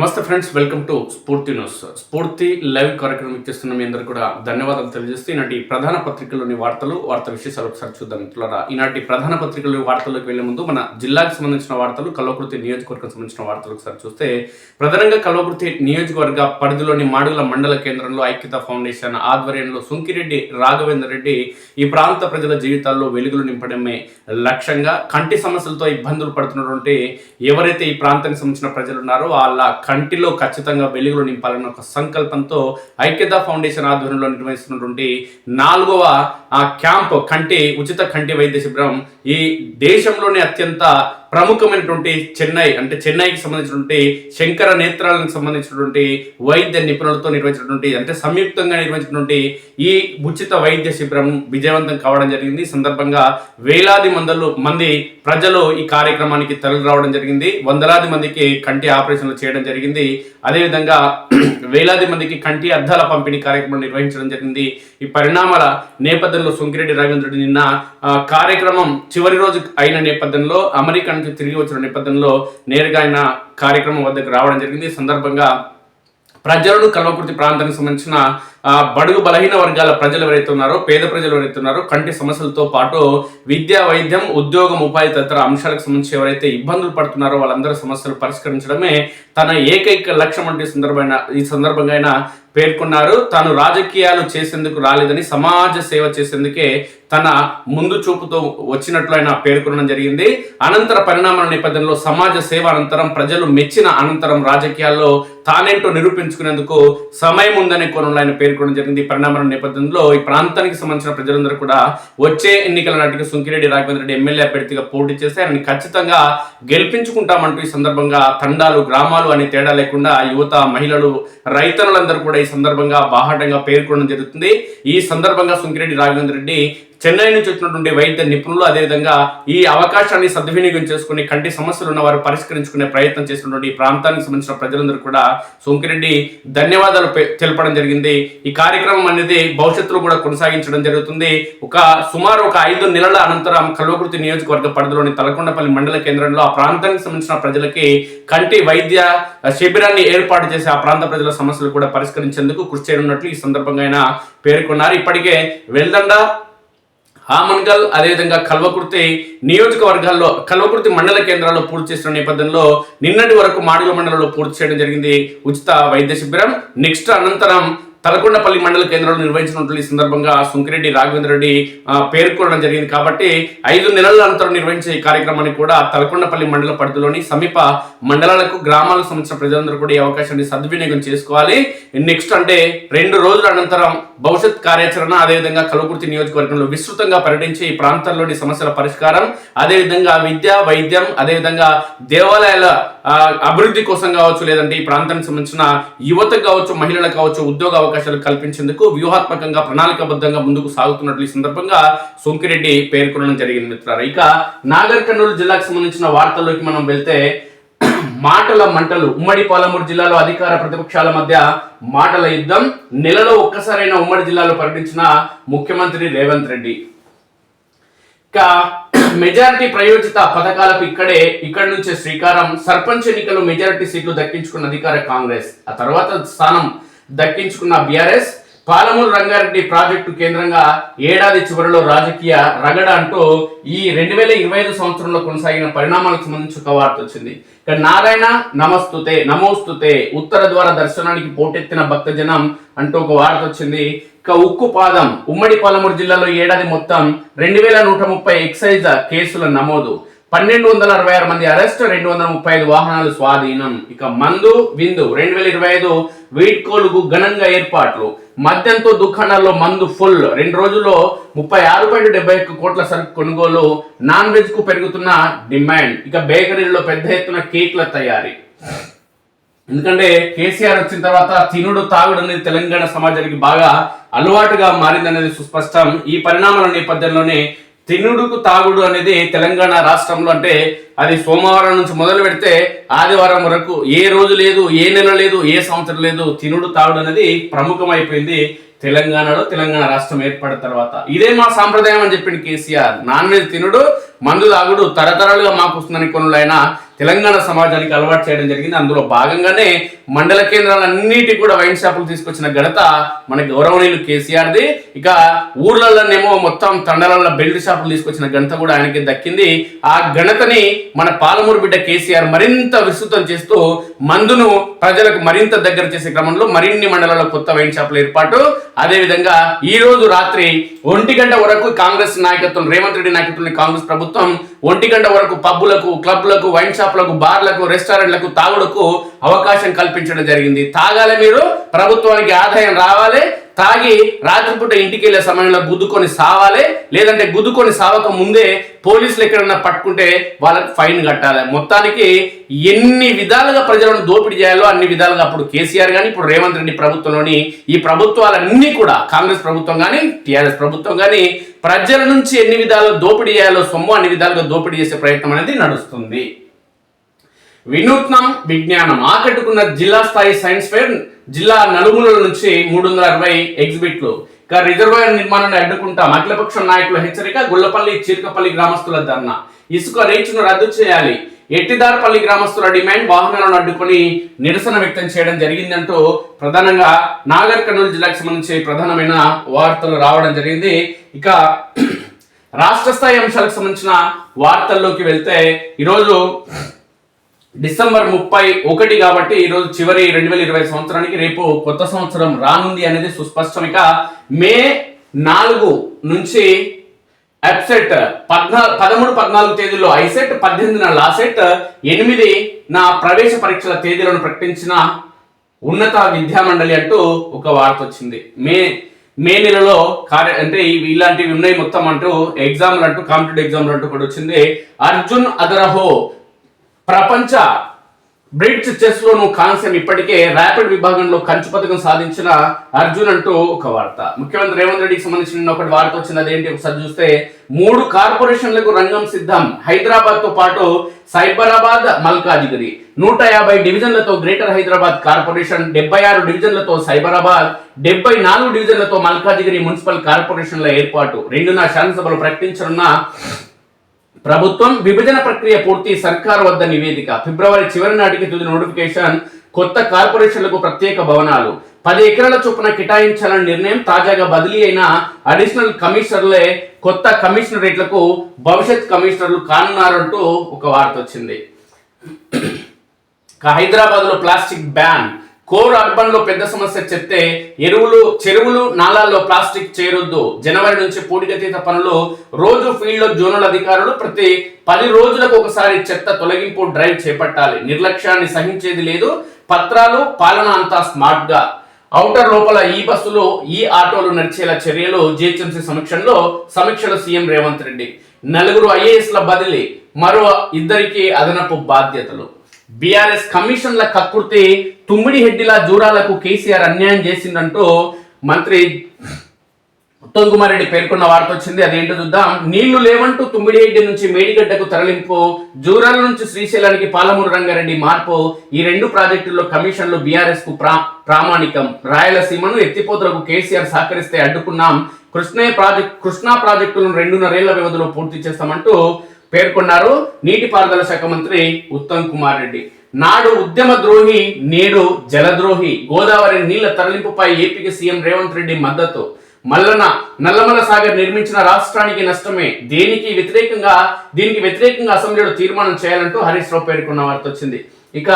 నమస్తే friends, welcome to స్ఫూర్తి news. స్ఫూర్తి లైవ్ కార్యక్రమం ఇచ్చేస్తున్న మీ అందరూ కూడా ధన్యవాదాలు తెలియజేస్తూ ఈనాటి ప్రధాన పత్రికల్లోని వార్తా విశేషాలు ఒకసారి చూద్దాం మిత్రులారా. ఈనాటి ప్రధాన పత్రికల్లోని వార్తల్లోకి వెళ్లే ముందు మన జిల్లాకు సంబంధించిన వార్తలు, కల్వకుర్తి నియోజకవర్గం సంబంధించిన వార్తలు ఒకసారి చూస్తే, ప్రధానంగా కల్వకుర్తి నియోజకవర్గ పరిధిలోని మాడుగుల మండల కేంద్రంలో ఐక్యతా ఫౌండేషన్ ఆధ్వర్యంలో సుంకిరెడ్డి రాఘవేందర్ రెడ్డి ఈ ప్రాంత ప్రజల జీవితాల్లో వెలుగులు నింపడమే లక్ష్యంగా కంటి సమస్యలతో ఇబ్బందులు పడుతున్నటువంటి ఎవరైతే ఈ ప్రాంతానికి సంబంధించిన ప్రజలు ఉన్నారో వాళ్ళ కంటిలో ఖచ్చితంగా వెలుగులు నింపాలన్న ఒక సంకల్పంతో ఐక్యతా ఫౌండేషన్ ఆధ్వర్యంలో నిర్వహిస్తున్నటువంటి 4వ క్యాంప్ ఉచిత కంటి వైద్య శిబిరం ఈ దేశంలోనే అత్యంత ప్రముఖమైనటువంటి చెన్నైకి సంబంధించినటువంటి శంకర నేత్రాలకు సంబంధించినటువంటి వైద్య నిపుణులతో నిర్వహించినటువంటి సంయుక్తంగా నిర్వహించినటువంటి ఈ ఉచిత వైద్య శిబిరం విజయవంతం కావడం జరిగింది. ఈ సందర్భంగా వేలాది మంది ప్రజలు ఈ కార్యక్రమానికి తరలి రావడం జరిగింది. వందలాది మందికి కంటి ఆపరేషన్లు చేయడం జరిగింది. అదేవిధంగా వేలాది మందికి కంటి అద్దాల పంపిణీ కార్యక్రమం నిర్వహించడం జరిగింది. ఈ పరిణామాల నేపథ్యంలో సుంకిరెడ్డి రాఘవేంద్ర రెడ్డి నిన్న కార్యక్రమం చివరి రోజు అయిన నేపథ్యంలో అమెరికా నుంచి తిరిగి వచ్చిన నేపథ్యంలో నేరుగా ఆయన కార్యక్రమం వద్దకు రావడం జరిగింది. ఈ సందర్భంగా ప్రజలను కల్వకుర్తి ప్రాంతానికి సంబంధించిన బడుగు బలహీన వర్గాల ప్రజలు ఎవరైతే ఉన్నారో, పేద ప్రజలు ఎవరైతే ఉన్నారో, కంటి సమస్యలతో పాటు విద్య, వైద్యం, ఉద్యోగం, ఉపాధి తదితర అంశాలకు సంబంధించి ఎవరైతే ఇబ్బందులు పడుతున్నారో వాళ్ళందరి సమస్యలు పరిష్కరించడమే తన ఏకైక లక్ష్యం అంటే ఈ సందర్భంగా ఆయన పేర్కొన్నారు. తాను రాజకీయాలు చేసేందుకు రాలేదని సమాజ సేవ చేసేందుకే తన ముందు చూపుతో వచ్చినట్లు ఆయన పేర్కొనడం జరిగింది. అనంతర పరిణామాల నేపథ్యంలో సమాజ సేవ అనంతరం ప్రజలు మెచ్చిన అనంతరం రాజకీయాల్లో తానేంటో నిరూపించుకునేందుకు సమయం ఉందనే కోణంలో ఆయన పేర్కొనడం జరిగింది. పరిణామాల నేపథ్యంలో ఈ ప్రాంతానికి సంబంధించిన ప్రజలందరూ కూడా వచ్చే ఎన్నికల నాటికి సుంకిరెడ్డి రాఘవేంద్ర రెడ్డి ఎమ్మెల్యే అభ్యర్థిగా పోటీ చేస్తే ఆయనని ఖచ్చితంగా గెలిపించుకుంటామంటూ ఈ సందర్భంగా తండాలు, గ్రామాలు అనే తేడా లేకుండా యువత, మహిళలు, రైతన్నులందరూ కూడా ఈ సందర్భంగా బాహాటంగా పేర్కొనడం జరుగుతుంది. ఈ సందర్భంగా సుంకిరెడ్డి రాఘవేంద్ర రెడ్డి చెన్నై నుంచి వచ్చినటువంటి వైద్య నిపుణులు అదేవిధంగా ఈ అవకాశాన్ని సద్వినియోగం చేసుకుని కంటి సమస్యలు ఉన్న వారు పరిష్కరించుకునే ప్రయత్నం చేసినటువంటి ఈ ప్రాంతానికి సంబంధించిన ప్రజలందరూ కూడా సుంకిరెడ్డి ధన్యవాదాలు తెలపడం జరిగింది. ఈ కార్యక్రమం అనేది భవిష్యత్తులో కూడా కొనసాగించడం జరుగుతుంది. సుమారు 5 నెలల అనంతరం కల్వకుర్తి నియోజకవర్గ పరిధిలోని తలకొండపల్లి మండల కేంద్రంలో ఆ ప్రాంతానికి సంబంధించిన ప్రజలకి కంటి వైద్య శిబిరాన్ని ఏర్పాటు చేసి ఆ ప్రాంత ప్రజల సమస్యలు కూడా పరిష్కరించేందుకు కృషి చేయనున్నట్లు ఈ సందర్భంగా ఆయన పేర్కొన్నారు. ఇప్పటికే వెల్దండ, ఆమన్గల్ అదేవిధంగా కల్వకుర్తి నియోజకవర్గాల్లో కల్వకుర్తి మండల కేంద్రాల్లో పూర్తి చేసిన నేపథ్యంలో నిన్నటి వరకు మాడుగుల మండలంలో పూర్తి చేయడం జరిగింది ఉచిత వైద్య శిబిరం. నెక్స్ట్ అనంతరం తలకొండపల్లి మండల కేంద్రంలో నిర్వహించినట్లు ఈ సందర్భంగా సుంకిరెడ్డి రాఘవేంద్ర రెడ్డి పేర్కొనడం జరిగింది. కాబట్టి 5 నెలల అనంతరం నిర్వహించే ఈ కార్యక్రమాన్ని కూడా తలకొండపల్లి మండల పరిధిలోని సమీప మండలాలకు, గ్రామాలకు సంబంధించిన ప్రజలందరూ కూడా ఈ అవకాశాన్ని సద్వినియోగం చేసుకోవాలి. నెక్స్ట్ అంటే 2 రోజుల అనంతరం భవిష్యత్ కార్యాచరణ అదేవిధంగా కల్వకుర్తి నియోజకవర్గంలో విస్తృతంగా పర్యటించి ఈ ప్రాంతాల్లోని సమస్యల పరిష్కారం అదేవిధంగా విద్య, వైద్యం అదేవిధంగా దేవాలయాల అభివృద్ధి కోసం కావచ్చు, లేదంటే ఈ ప్రాంతానికి సంబంధించిన యువతకు కావచ్చు, మహిళలకు కావచ్చు ఉద్యోగ అవకాశాలు కల్పించేందుకు వ్యూహాత్మకంగా ప్రణాళికాబద్ధంగా ముందుకు సాగుతున్నట్లు ఈ సందర్భంగా సుంకిరెడ్డి పేర్కొనడం జరిగింది మిత్రులారా. ఇక నాగర్ కర్నూలు జిల్లాకు సంబంధించిన వార్తల్లోకి మనం వెళ్తే, మాటల మంటలు. ఉమ్మడి పాలమూరు జిల్లాలో అధికార ప్రతిపక్షాల మధ్య మాటల యుద్ధం. నెలలో ఒక్కసారైనా ఉమ్మడి జిల్లాలో పర్యటించిన ముఖ్యమంత్రి రేవంత్ రెడ్డి. ఇక మెజారిటీ ప్రయోజిత పథకాలకు ఇక్కడి నుంచే శ్రీకారం. సర్పంచ్ ఎన్నికలు మెజారిటీ సీట్లు దక్కించుకున్న అధికార కాంగ్రెస్, ఆ తర్వాత స్థానం దక్కించుకున్న బీఆర్ఎస్. పాలమూరు రంగారెడ్డి ప్రాజెక్టు కేంద్రంగా ఏడాది చివరిలో రాజకీయ రగడ అంటూ ఈ 2025 సంవత్సరంలో కొనసాగిన పరిణామాలకు సంబంధించి ఒక వార్త వచ్చింది. ఇక నారాయణ నమోస్తుతే ఉత్తర ద్వార దర్శనానికి పోటెత్తిన భక్తజనం అంటూ ఒక వార్త వచ్చింది. ఇక ఉక్కు పాదం. ఉమ్మడి పాలమూరు జిల్లాలో ఏడాది మొత్తం 2130 ఎక్సైజ్ కేసుల నమోదు, 1266 మంది అరెస్ట్, 235 వాహనాలు స్వాధీనం. ఇక మందు విందు 2025 వీడ్కోలుకు ఘనంగా ఏర్పాట్లు. మద్యంతో దుకాణాల్లో మందు ఫుల్. 2 రోజుల్లో 36.71 కోట్ల సరుకు కొనుగోలు. నాన్ వెజ్ కు పెరుగుతున్న డిమాండ్. ఇక బేకరీల్లో పెద్ద ఎత్తున కేక్ల తయారీ. ఎందుకంటే కేసీఆర్ వచ్చిన తర్వాత తినుడు తాగుడు అనేది తెలంగాణ సమాజానికి బాగా అలవాటుగా మారిందనేది సుస్పష్టం. ఈ పరిణామాల నేపథ్యంలోనే తినుడుకు తాగుడు అనేది తెలంగాణ రాష్ట్రంలో అంటే అది సోమవారం నుంచి మొదలు పెడితే ఆదివారం వరకు ఏ రోజు లేదు, ఏ నెల లేదు, ఏ సంవత్సరం లేదు, తినుడు తాగుడు అనేది ప్రముఖమైపోయింది తెలంగాణలో. తెలంగాణ రాష్ట్రం ఏర్పడిన తర్వాత ఇదే మా సాంప్రదాయం అని చెప్పింది కేసీఆర్. నాన్ వెజ్ తినుడు, మందు తాగుడు తరతరాలుగా మాకు వస్తుందని కొనులైన తెలంగాణ సమాజానికి అలవాటు చేయడం జరిగింది. అందులో భాగంగానే మండల కేంద్రాలన్నిటి కూడా వైన్ షాపులు తీసుకొచ్చిన ఘనత మన గౌరవనీయులు కేసీఆర్ది. ఇక ఊర్లలోనేమో మొత్తం తండలలో బెల్ట్ షాపులు తీసుకొచ్చిన ఘనత కూడా ఆయనకి దక్కింది. ఆ ఘనతని మన పాలమూరు బిడ్డ కేసీఆర్ మరింత విస్తృతం చేస్తూ మందును ప్రజలకు మరింత దగ్గర చేసే క్రమంలో మరిన్ని మండలాల్లో కొత్త వైన్ షాపుల ఏర్పాటు. అదేవిధంగా ఈ రోజు రాత్రి 1 గంట వరకు కాంగ్రెస్ నాయకత్వం, రేవంత్ రెడ్డి నాయకత్వంలోని కాంగ్రెస్ ప్రభుత్వం 1 గంట వరకు పబ్బులకు, క్లబ్లకు, వైన్ షాపులకు, బార్లకు, రెస్టారెంట్లకు తాగుడుకు అవకాశం కల్పించడం జరిగింది. తాగాలి, మీరు ప్రభుత్వానికి ఆదాయం రావాలి, తాగి రాత్రిపూట ఇంటికి వెళ్ళే సమయంలో గుద్దుకొని సావాలి, లేదంటే గుద్దుకొని సావక ముందే పోలీసులు ఎక్కడన్నా పట్టుకుంటే వాళ్ళకి ఫైన్ కట్టాలి. మొత్తానికి ఎన్ని విధాలుగా ప్రజలను దోపిడీ చేయాలో అన్ని విధాలుగా అప్పుడు కేసీఆర్ కానీ ఇప్పుడు రేవంత్ రెడ్డి ప్రభుత్వంలోని ఈ ప్రభుత్వాలన్నీ కూడా, కాంగ్రెస్ ప్రభుత్వం కానీ టీఆర్ఎస్ ప్రభుత్వం కానీ ప్రజల నుంచి ఎన్ని విధాలుగా దోపిడీ చేయాలో సొమ్ము అన్ని విధాలుగా దోపిడీ చేసే ప్రయత్నం అనేది నడుస్తుంది. వినూత్నం విజ్ఞానం ఆకట్టుకున్న జిల్లా స్థాయి సైన్స్ ఫేర్. జిల్లా నలుమూలల నుంచి 360 ఎగ్జిబిట్లు. ఇక రిజర్వాయర్ నిర్మాణాన్ని అడ్డుకుంటాం, అఖిలపక్షం నాయకుల హెచ్చరిక. గుల్లపల్లి, చీర్కపల్లి గ్రామస్తుల ధర్నా. ఇసుక రేట్లను రద్దు చేయాలి, ఎట్టిదార్పల్లి గ్రామస్తుల డిమాండ్. వాహనాలను అడ్డుకొని నిరసన వ్యక్తం చేయడం జరిగిందంటూ ప్రధానంగా నాగర్ కర్నూలు జిల్లాకు సంబంధించి ప్రధానమైన వార్తలు రావడం జరిగింది. ఇక రాష్ట్ర స్థాయి అంశాలకు సంబంధించిన వార్తల్లోకి వెళ్తే ఈరోజు డిసెంబర్ 31 కాబట్టి ఈరోజు చివరి 2020 సంవత్సరానికి. రేపు కొత్త సంవత్సరం రానుంది అనేది సుస్పష్టం. ఇక మే 4 నుంచి ఎప్సెట్ 13-14 తేదీల్లో ఐసెట్, 18న లాసెట్, 8న ప్రవేశ పరీక్షల తేదీలను ప్రకటించిన ఉన్నత విద్యామండలి అంటూ ఒక వార్త వచ్చింది. మే నెలలో అంటే ఇలాంటివి ఉన్నాయి మొత్తం అంటూ ఎగ్జామ్లు అంటూ, కాంపిటేటివ్ ఎగ్జామ్లు అంటూ కూడా వచ్చింది. అర్జున్ అదరహో ప్రపంచ బ్రిడ్జ్ చెస్ లోను కాంస్యం. ఇప్పటికే ర్యాపిడ్ విభాగంలో కంచు పథకం సాధించిన అర్జున్ అంటూ ఒక వార్త. ముఖ్యమంత్రి రేవంత్ రెడ్డికి సంబంధించిన ఒకటి వార్త వచ్చింది. అదేంటి ఒకసారి చూస్తే 3 కార్పొరేషన్లకు రంగం సిద్ధం. హైదరాబాద్ తో పాటు సైబరాబాద్, మల్కాజిగిరి. 150 డివిజన్లతో గ్రేటర్ హైదరాబాద్ కార్పొరేషన్, 76 డివిజన్లతో సైబరాబాద్, 74 డివిజన్లతో మల్కాజిగిరి మున్సిపల్ కార్పొరేషన్ల ఏర్పాటు. 2న శాసనసభలో ప్రకటించనున్న ప్రభుత్వం. విభజన ప్రక్రియ పూర్తి, సర్కార్ వద్ద నివేదిక. ఫిబ్రవరి చివరి నాటికి తుది నోటిఫికేషన్. కొత్త కార్పొరేషన్లకు ప్రత్యేక భవనాలు 10 ఎకరాల చొప్పున కేటాయించాలని నిర్ణయం. తాజాగా బదిలీ అయిన అడిషనల్ కమిషనర్లే కొత్త కమిషనరేట్లకు భవిష్యత్ కమిషనర్లు కానున్నారంటూ ఒక వార్త వచ్చింది. హైదరాబాద్ లో ప్లాస్టిక్ బ్యాన్. కోర్ అర్బన్ లో పెద్ద సమస్య చెత్తే. చెరువులు, నాలాల్లో ప్లాస్టిక్ చేరొద్దు. జనవరి నుంచి పూడికతీత పనులు. రోజు ఫీల్డ్ లో జోనల్ అధికారులు ప్రతి 10 రోజులకు ఒకసారి చెత్త తొలగింపు డ్రైవ్ చేపట్టాలి. నిర్లక్ష్యాన్ని సహించేది లేదు. పత్రాలు, పాలన అంతా స్మార్ట్ గా. ఔటర్ లోపల ఈ బస్సులు, ఈ ఆటోలు నడిచేలా చర్యలు. జిహెచ్ఎంసీ సమీక్షలో సీఎం రేవంత్ రెడ్డి. 4 ఐఏఎస్ల బదిలీ, మరో 2కి అదనపు బాధ్యతలు. బీఆర్ఎస్ కమిషన్ల కక్కుర్తి. తుమ్మిడి హెడ్డిలా జూరాలకు కేసీఆర్ అన్యాయం చేసిందంటూ మంత్రి ఉత్తమ్ కుమార్ రెడ్డి పేర్కొన్న వార్త వచ్చింది. అదేంటో చూద్దాం. నీళ్లు లేవంటూ తుమ్మిడిహెడ్డి నుంచి మేడిగడ్డకు తరలింపు. జూరాల నుంచి శ్రీశైలానికి పాలమూరు రంగారెడ్డి మార్పు. ఈ 2 ప్రాజెక్టుల్లో కమిషన్లు బీఆర్ఎస్ కు ప్రామాణికం. రాయలసీమను ఎత్తిపోతలకు కేసీఆర్ సహకరిస్తే అడ్డుకున్నాం. కృష్ణా ప్రాజెక్టులను 2.5 ఏళ్ల వ్యవధిలో పూర్తి చేస్తామంటూ పేర్కొన్నారు నీటిపారుదల శాఖ మంత్రి ఉత్తమ్ కుమార్ రెడ్డి. నాడు ఉద్యమ ద్రోహి, నేడు జలద్రోహి. గోదావరి నీళ్ల తరలింపుపై ఏపీకి సీఎం రేవంత్ రెడ్డి మద్దతు. నల్లమల సాగర్ నిర్మించిన రాష్ట్రానికి నష్టమే. దీనికి వ్యతిరేకంగా అసెంబ్లీలో తీర్మానం చేయాలంటూ హరీష్ రావు పేర్కొన్న వార్త వచ్చింది. ఇక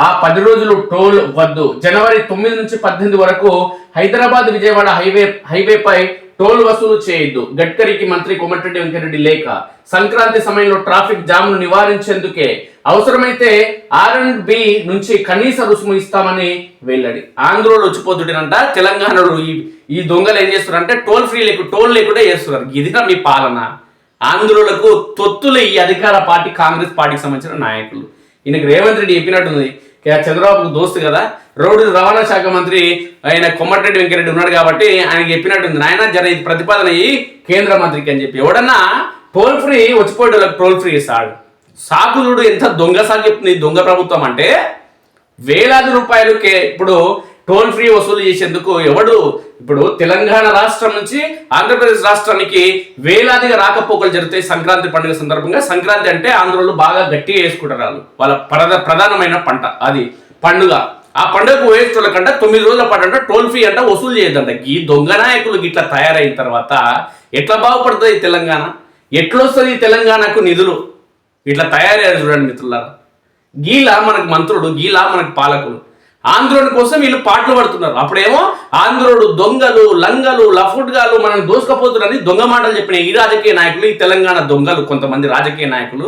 ఆ 10 రోజులు టోల్ వద్దు. జనవరి 9 నుంచి 18 వరకు హైదరాబాద్ విజయవాడ హైవేపై టోల్ వసూలు చేయొద్దు. గడ్కరీకి మంత్రి కోమటిరెడ్డి వెంకటరెడ్డి లేఖ. సంక్రాంతి సమయంలో ట్రాఫిక్ జామ్ను నివారించేందుకే అవసరమైతే R&B నుంచి కనీస రుసుము ఇస్తామని వెల్లడి. ఆంధ్రలో వచ్చిపోతుంటేనంట తెలంగాణలో ఈ దొంగలు ఏం చేస్తున్నారంటే టోల్ లేకుండా చేస్తున్నారు. ఇదిగా మీ పాలన. ఆంధ్రులకు తొత్తులు ఈ అధికార పార్టీ కాంగ్రెస్ పార్టీకి సంబంధించిన నాయకులు. ఈయనకి రేవంత్ రెడ్డి చెప్పినట్టుంది, చంద్రబాబుకు దోస్తు కదా, రోడ్డు రవాణా శాఖ మంత్రి ఆయన కోమటిరెడ్డి వెంకరెడ్డి ఉన్నాడు కాబట్టి ఆయనకి చెప్పినట్టుంది, నాయన జర ఇది ప్రతిపాదన అయ్యి కేంద్ర మంత్రికి అని చెప్పి. ఎవడన్నా టోల్ ఫ్రీ వచ్చిపోయేటోళ్ళకి టోల్ ఫ్రీ ఇస్తాడు. సాకులుడు ఎంత దొంగ సాగు చెప్తుంది దొంగ ప్రభుత్వం అంటే. వేలాది రూపాయలకే ఇప్పుడు టోల్ ఫ్రీ వసూలు చేసేందుకు ఎవడు ఇప్పుడు తెలంగాణ రాష్ట్రం నుంచి ఆంధ్రప్రదేశ్ రాష్ట్రానికి వేలాదిగా రాకపోకలు జరుగుతాయి సంక్రాంతి పండుగ సందర్భంగా. సంక్రాంతి అంటే ఆంధ్రోళ్ళు బాగా గట్టిగా వేసుకుంటారు, వాళ్ళ ప్రధానమైన పంట అది పండుగ. ఆ పండుగకు వేసేటోళ్ళ కంటే 9 రోజుల పాటు అంటే టోల్ ఫ్రీ అంటే వసూలు చేయొద్దంట. ఈ దొంగ నాయకులు గిట్లా తయారైన తర్వాత ఎట్లా బాగుపడుతుంది తెలంగాణ? ఎట్లొస్తుంది తెలంగాణకు నిధులు? ఇట్లా తయారయ్యారు చూడండి మిత్రులారా. గీలా మనకు మంత్రుడు, గీలా మనకు పాలకులు. ఆంధ్రుని కోసం వీళ్ళు పాటలు పడుతున్నారు. అప్పుడేమో ఆంధ్రుడు దొంగలు, లంగలు, లఫుడ్గాలు మనం దోసుకపోతున్నారని దొంగ మాటలు చెప్పిన ఈ రాజకీయ నాయకులు, ఈ తెలంగాణ దొంగలు కొంతమంది రాజకీయ నాయకులు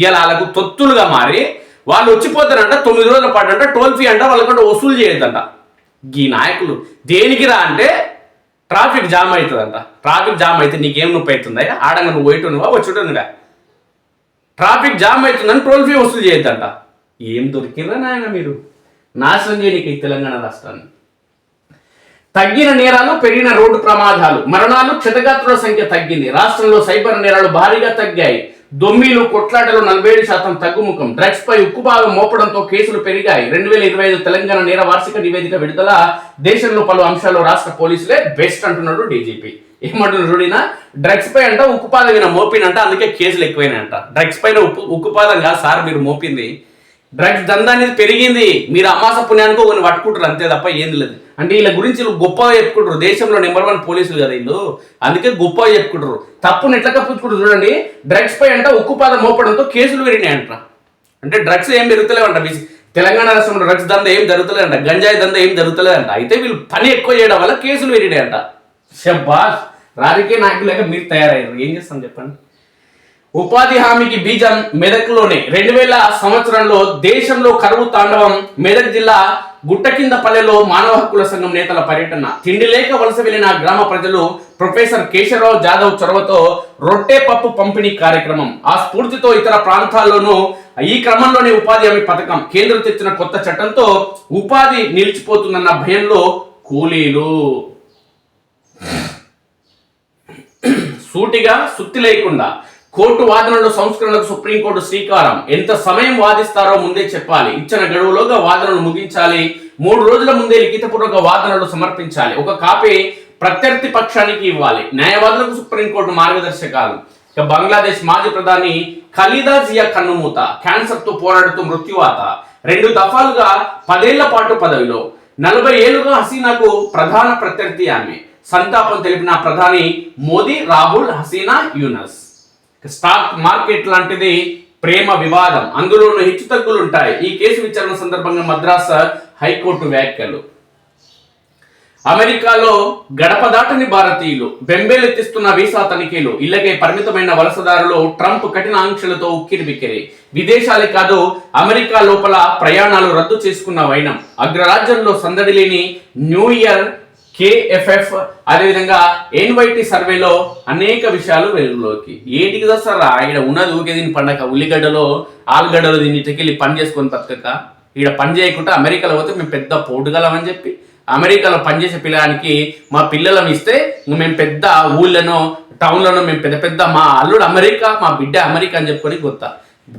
ఇలా వాళ్ళకు తొత్తులుగా మారి వాళ్ళు వచ్చిపోతారంట. 9 రోజుల పాటు అంట టోల్ ఫీ అంట వాళ్ళకంటే వసూలు చేయొద్దంట. ఈ నాయకులు దేనికి రా అంటే ట్రాఫిక్ జామ్ అవుతుందంట. ట్రాఫిక్ జామ్ అయితే నీకేం నొప్పి అవుతుందా? ఆడంగా నువ్వు పోయిటునువా వచ్చుంటుందిగా. ట్రాఫిక్ జామ్ అవుతుందని టోల్ ఫీ వసూలు చేయొద్దంట. ఏం దొరికిరా నాయన మీరు? నాశనం చేయడానికి ఈ తెలంగాణ రాష్ట్రాన్ని. తగ్గిన నేరాలు, పెరిగిన రోడ్డు ప్రమాదాలు, మరణాలు, క్షతగాత్రుల సంఖ్య తగ్గింది. రాష్ట్రంలో సైబర్ నేరాలు భారీగా తగ్గాయి. దొమ్మిలు, కొట్లాటలు 47% తగ్గుముఖం. డ్రగ్స్ పై ఉక్కుపాదం మోపడంతో కేసులు పెరిగాయి. 2025 తెలంగాణ నేర వార్షిక నివేదిక విడుదల. దేశంలో పలు అంశాల్లో రాష్ట్ర పోలీసులే బెస్ట్ అంటున్నాడు డీజీపీ. ఏమంటున్నాడు చూడినా? డ్రగ్స్ పై అంట ఉక్కుపాదం మోపినంట, అందుకే కేసులు ఎక్కువైనాయంట. డ్రగ్స్ పైన ఉక్కుపాదంగా సార్ మీరు మోపింది. డ్రగ్స్ దందా అనేది పెరిగింది. మీరు అమాస పుణ్యానికి కొన్ని పట్టుకుంటారు అంతే తప్ప ఏంది లేదు. అంటే వీళ్ళ గురించి వీళ్ళు గొప్పగా చెప్పుకుంటారు. దేశంలో నెంబర్ 1 పోలీసులు కదా వీళ్ళు, అందుకే గొప్పగా చెప్పుకుంటారు. తప్పును ఎట్లా కప్పుకుంటారు చూడండి. డ్రగ్స్ పై అంట ఉక్కుపాదం మోపడంతో కేసులు పెరిగినాయంట. అంటే డ్రగ్స్ ఏం పెరుగుతలేవంట. తెలంగాణ రాష్ట్రంలో డ్రగ్స్ దందా ఏం జరుగుతలేదంట, గంజాయి దందా ఏం జరుగుతలేదంట. అయితే వీళ్ళు పని ఎక్కువ చేయడం వల్ల కేసులు పెరిగినాయంట. షబ్బాష్, రాజకీయ నాయకులుగా మీరు తయారయ్యారు. ఏం చేస్తాం చెప్పండి? ఉపాధి హామీకి బీజం మెదక్లోనే. 2000 సంవత్సరంలో దేశంలో కరువు తాండవం. మెదక్ జిల్లా గుట్టకిందపల్లెలో మానవ హక్కుల సంఘం నేతల పర్యటన. తిండి లేక వలస వెళ్లిన గ్రామ ప్రజలు ప్రొఫెసర్ కేశవరావు జాదవ్ చొరవతో రొట్టె పప్పు పంపిణీ కార్యక్రమం. ఆ స్ఫూర్తితో ఇతర ప్రాంతాల్లోనూ ఈ క్రమంలోనే ఉపాధి హామీ పథకం. కేంద్రం తెచ్చిన కొత్త చట్టంతో ఉపాధి నిలిచిపోతుందన్న భయంలో కూలీలు సూటిగా సుత్తి లేకుండా కోర్టు వాదనలు సంస్కరణలకు సుప్రీంకోర్టు శ్రీకారం. ఎంత సమయం వాదిస్తారో ముందే చెప్పాలి. ఇచ్చిన గడువులోగా వాదనలు ముగించాలి. 3 రోజుల ముందే లిఖితపూర్వక వాదనలు సమర్పించాలి. ఒక కాపీ ప్రత్యర్థి పక్షానికి ఇవ్వాలి. న్యాయవాదులకు సుప్రీంకోర్టు మార్గదర్శకాలు. ఇక బంగ్లాదేశ్ మాజీ ప్రధాని ఖలీదా జియా కన్నుమూత. క్యాన్సర్ తో పోరాడుతూ మృత్యువాత. 2 దఫాలుగా 10 ఏళ్ల పాటు పదవిలో. 40 ఏళ్లుగా హసీనాకు ప్రధాన ప్రత్యర్థి ఆమె. సంతాపం తెలిపిన ప్రధాని మోదీ, రాహుల్, హసీనా, యూనస్. స్టాక్ మార్కెట్ లాంటిది ప్రేమ వివాదం, అందులోనూ హెచ్చుతగ్గులు ఉంటాయి. ఈ కేసు విచారణ సందర్భంగా మద్రాస్ హైకోర్టు వ్యాఖ్యలు. అమెరికాలో గడప దాటని భారతీయులు బెంబేలెత్తిస్తున్న వీసా తనిఖీలు. ఇళ్లకే పరిమితమైన వలసదారులు ట్రంప్ కఠిన ఆంక్షలతో ఉక్కిరిబిక్కిరి. విదేశాలే కాదు అమెరికా లోపల ప్రయాణాలు రద్దు చేసుకున్న వైనం. అగ్రరాజ్యంలో సందడి లేని న్యూ ఇయర్. KFF అదేవిధంగా NYT సర్వేలో అనేక విషయాలు వెలుగులోకి. ఏంటికి వస్తారా? ఇక్కడ ఉన్నది ఊకే దీని పండగ. ఉల్లిగడ్డలో ఆలుగడ్డలు దీన్ని ఇటుకెళ్ళి పని చేసుకొని బతకక ఇక్కడ పని చేయకుండా అమెరికాలో పోతే మేము పెద్ద పోటుగలం అని చెప్పి అమెరికాలో పనిచేసే పిల్లడానికి మా పిల్లలను ఇస్తే మేము పెద్ద ఊళ్ళనో టౌన్లోనో మేము పెద్ద పెద్ద మా అల్లుడు అమెరికా, మా బిడ్డ అమెరికా అని చెప్పుకొని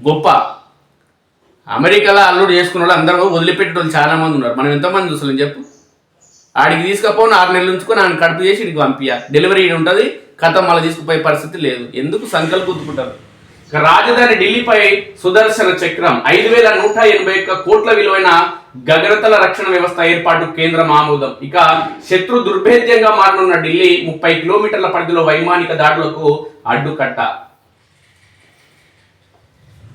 గొప్ప అమెరికాలో అల్లుడు చేసుకున్న వాళ్ళు అందరూ వదిలిపెట్టేటోళ్ళు చాలా మంది ఉన్నారు. మనం ఎంతమంది చూసలేం చెప్పు? ఆడికి తీసుకపోని 6 నెలలు ఉంచుకొని ఆయన కడుపు చేసి ఇడికి పంపించా. డెలివరీ ఉంటుంది, కథ మళ్ళీ తీసుకుపోయే పరిస్థితి లేదు. ఎందుకు సంకల్పం గుర్తుకుంటారు? రాజధాని ఢిల్లీపై సుదర్శన చక్రం. 5181 కోట్ల విలువైన గగనతల రక్షణ వ్యవస్థ ఏర్పాటు కేంద్రం ఆమోదం. ఇక శత్రు దుర్భేద్యంగా మారనున్న ఢిల్లీ. 30 కిలోమీటర్ల పరిధిలో వైమానిక దాడులకు అడ్డుకట్ట.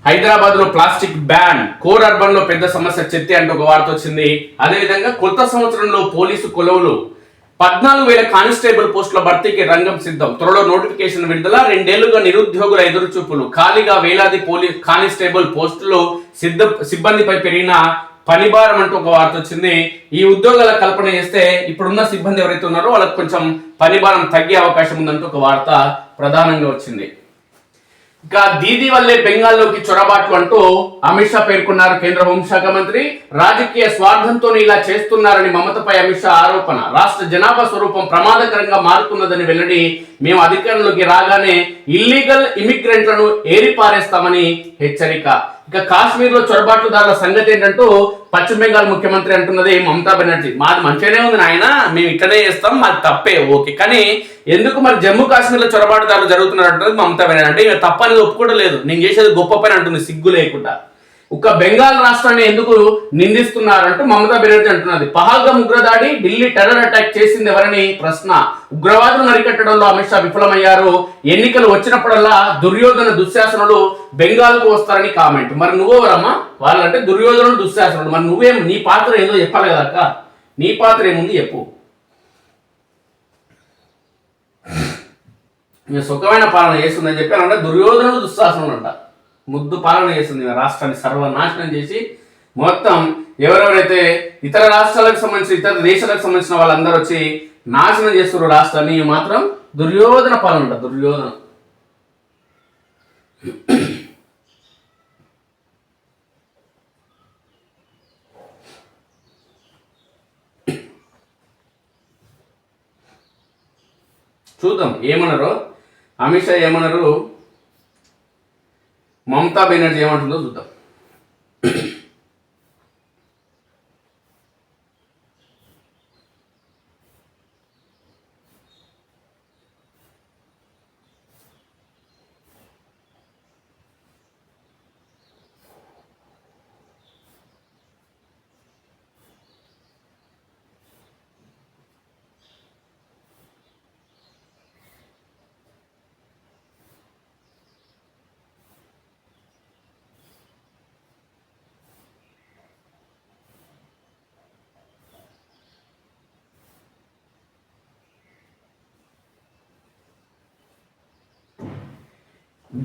హైదరాబాద్ లో ప్లాస్టిక్ బ్యాన్. కోర్ అర్బన్ లో పెద్ద సమస్య చెత్త అంటూ ఒక వార్త వచ్చింది. అదేవిధంగా కొత్త సంవత్సరంలో పోలీసు కొలువులు. 14,000 కానిస్టేబుల్ పోస్టుల భర్తీకి రంగం సిద్ధం. త్వరలో నోటిఫికేషన్ విడుదల. 2 ఏళ్లుగా నిరుద్యోగుల ఎదురుచూపులు. ఖాళీగా వేలాది కానిస్టేబుల్ పోస్టులు. సిబ్బందిపై పెరిగిన పనిభారం అంటూ ఒక వార్త వచ్చింది. ఈ ఉద్యోగాల కల్పన చేస్తే ఇప్పుడున్న సిబ్బంది ఎవరైతే ఉన్నారో వాళ్ళకి కొంచెం పనిభారం తగ్గే అవకాశం ఉందంటూ ఒక వార్త ప్రధానంగా వచ్చింది. ఇక దీదీ వల్లే బెంగాల్లోకి చొరబాట్లు అంటూ అమిత్ షా పేర్కొన్నారు. కేంద్ర హోంశాఖ మంత్రి రాజకీయ స్వార్థంతోనే ఇలా చేస్తున్నారని మమతపై అమిత్ షా ఆరోపణ. రాష్ట్ర జనాభా స్వరూపం ప్రమాదకరంగా మారుతున్నదని వెల్లడి. మేము అధికారంలోకి రాగానే ఇల్లీగల్ ఇమిగ్రెంట్లను ఏరిపారేస్తామని హెచ్చరిక. ఇక కాశ్మీర్లో చొరబాట్లుదారుల సంగతి ఏంటంటూ పశ్చిమ బెంగాల్ ముఖ్యమంత్రి అంటున్నది మమతా బెనర్జీ, మాది మంచిగానే ఉంది నాయన, మేము ఇట్లనే చేస్తాం, మాది తప్పే ఓకే, కానీ ఎందుకు మరి జమ్మూ కాశ్మీర్లో చొరబాటుదారులు జరుగుతున్నారు అంటున్నది మమతా బెనర్జీ. అంటే ఇక తప్పనేది ఒప్పుకోవట్లేదు, నేను చేసేది గొప్ప పని అంటుంది సిగ్గు లేకుండా. ఒక బెంగాల్ రాష్ట్రాన్ని ఎందుకు నిందిస్తున్నారంటూ మమతా బెనర్జీ అంటున్నది. పహల్గామ్ ఉగ్రదాడి, ఢిల్లీ టెర్రర్ అటాక్ చేసింది ఎవరని ప్రశ్న. ఉగ్రవాదులను అరికట్టడంలో అమిత్ షా విఫలమయ్యారు, ఎన్నికలు వచ్చినప్పుడల్లా దుర్యోధన దుశ్శాసనులు బెంగాల్ కు వస్తారని కామెంట్. మరి నువ్వెవరమ్మా? వాళ్ళంటే దుర్యోధనులు దుశ్శాసనులు, మరి నువ్వేం, నీ పాత్ర ఏదో చెప్పాలి కదా అక్క, నీ పాత్ర ఏముంది చెప్పు. మేము సుఖమైన పాలన చేస్తుందని చెప్పారంటే దుర్యోధనుడు దుశ్శాసనులు అంట, ముద్దు పాలన చేస్తుంది రాష్ట్రాన్ని సర్వనాశనం చేసి మొత్తం ఎవరెవరైతే ఇతర రాష్ట్రాలకు సంబంధించి ఇతర దేశాలకు సంబంధించిన వాళ్ళందరూ వచ్చి నాశనం చేస్తున్నారు రాష్ట్రాన్ని, మాత్రం దుర్యోధన పాలన అంట, దుర్యోధన. చూద్దాం ఏమన్నారో, అమిత్ షా ఏమన్నారు, మమతా బెనర్జీ ఏమంటుందో చూద్దాం.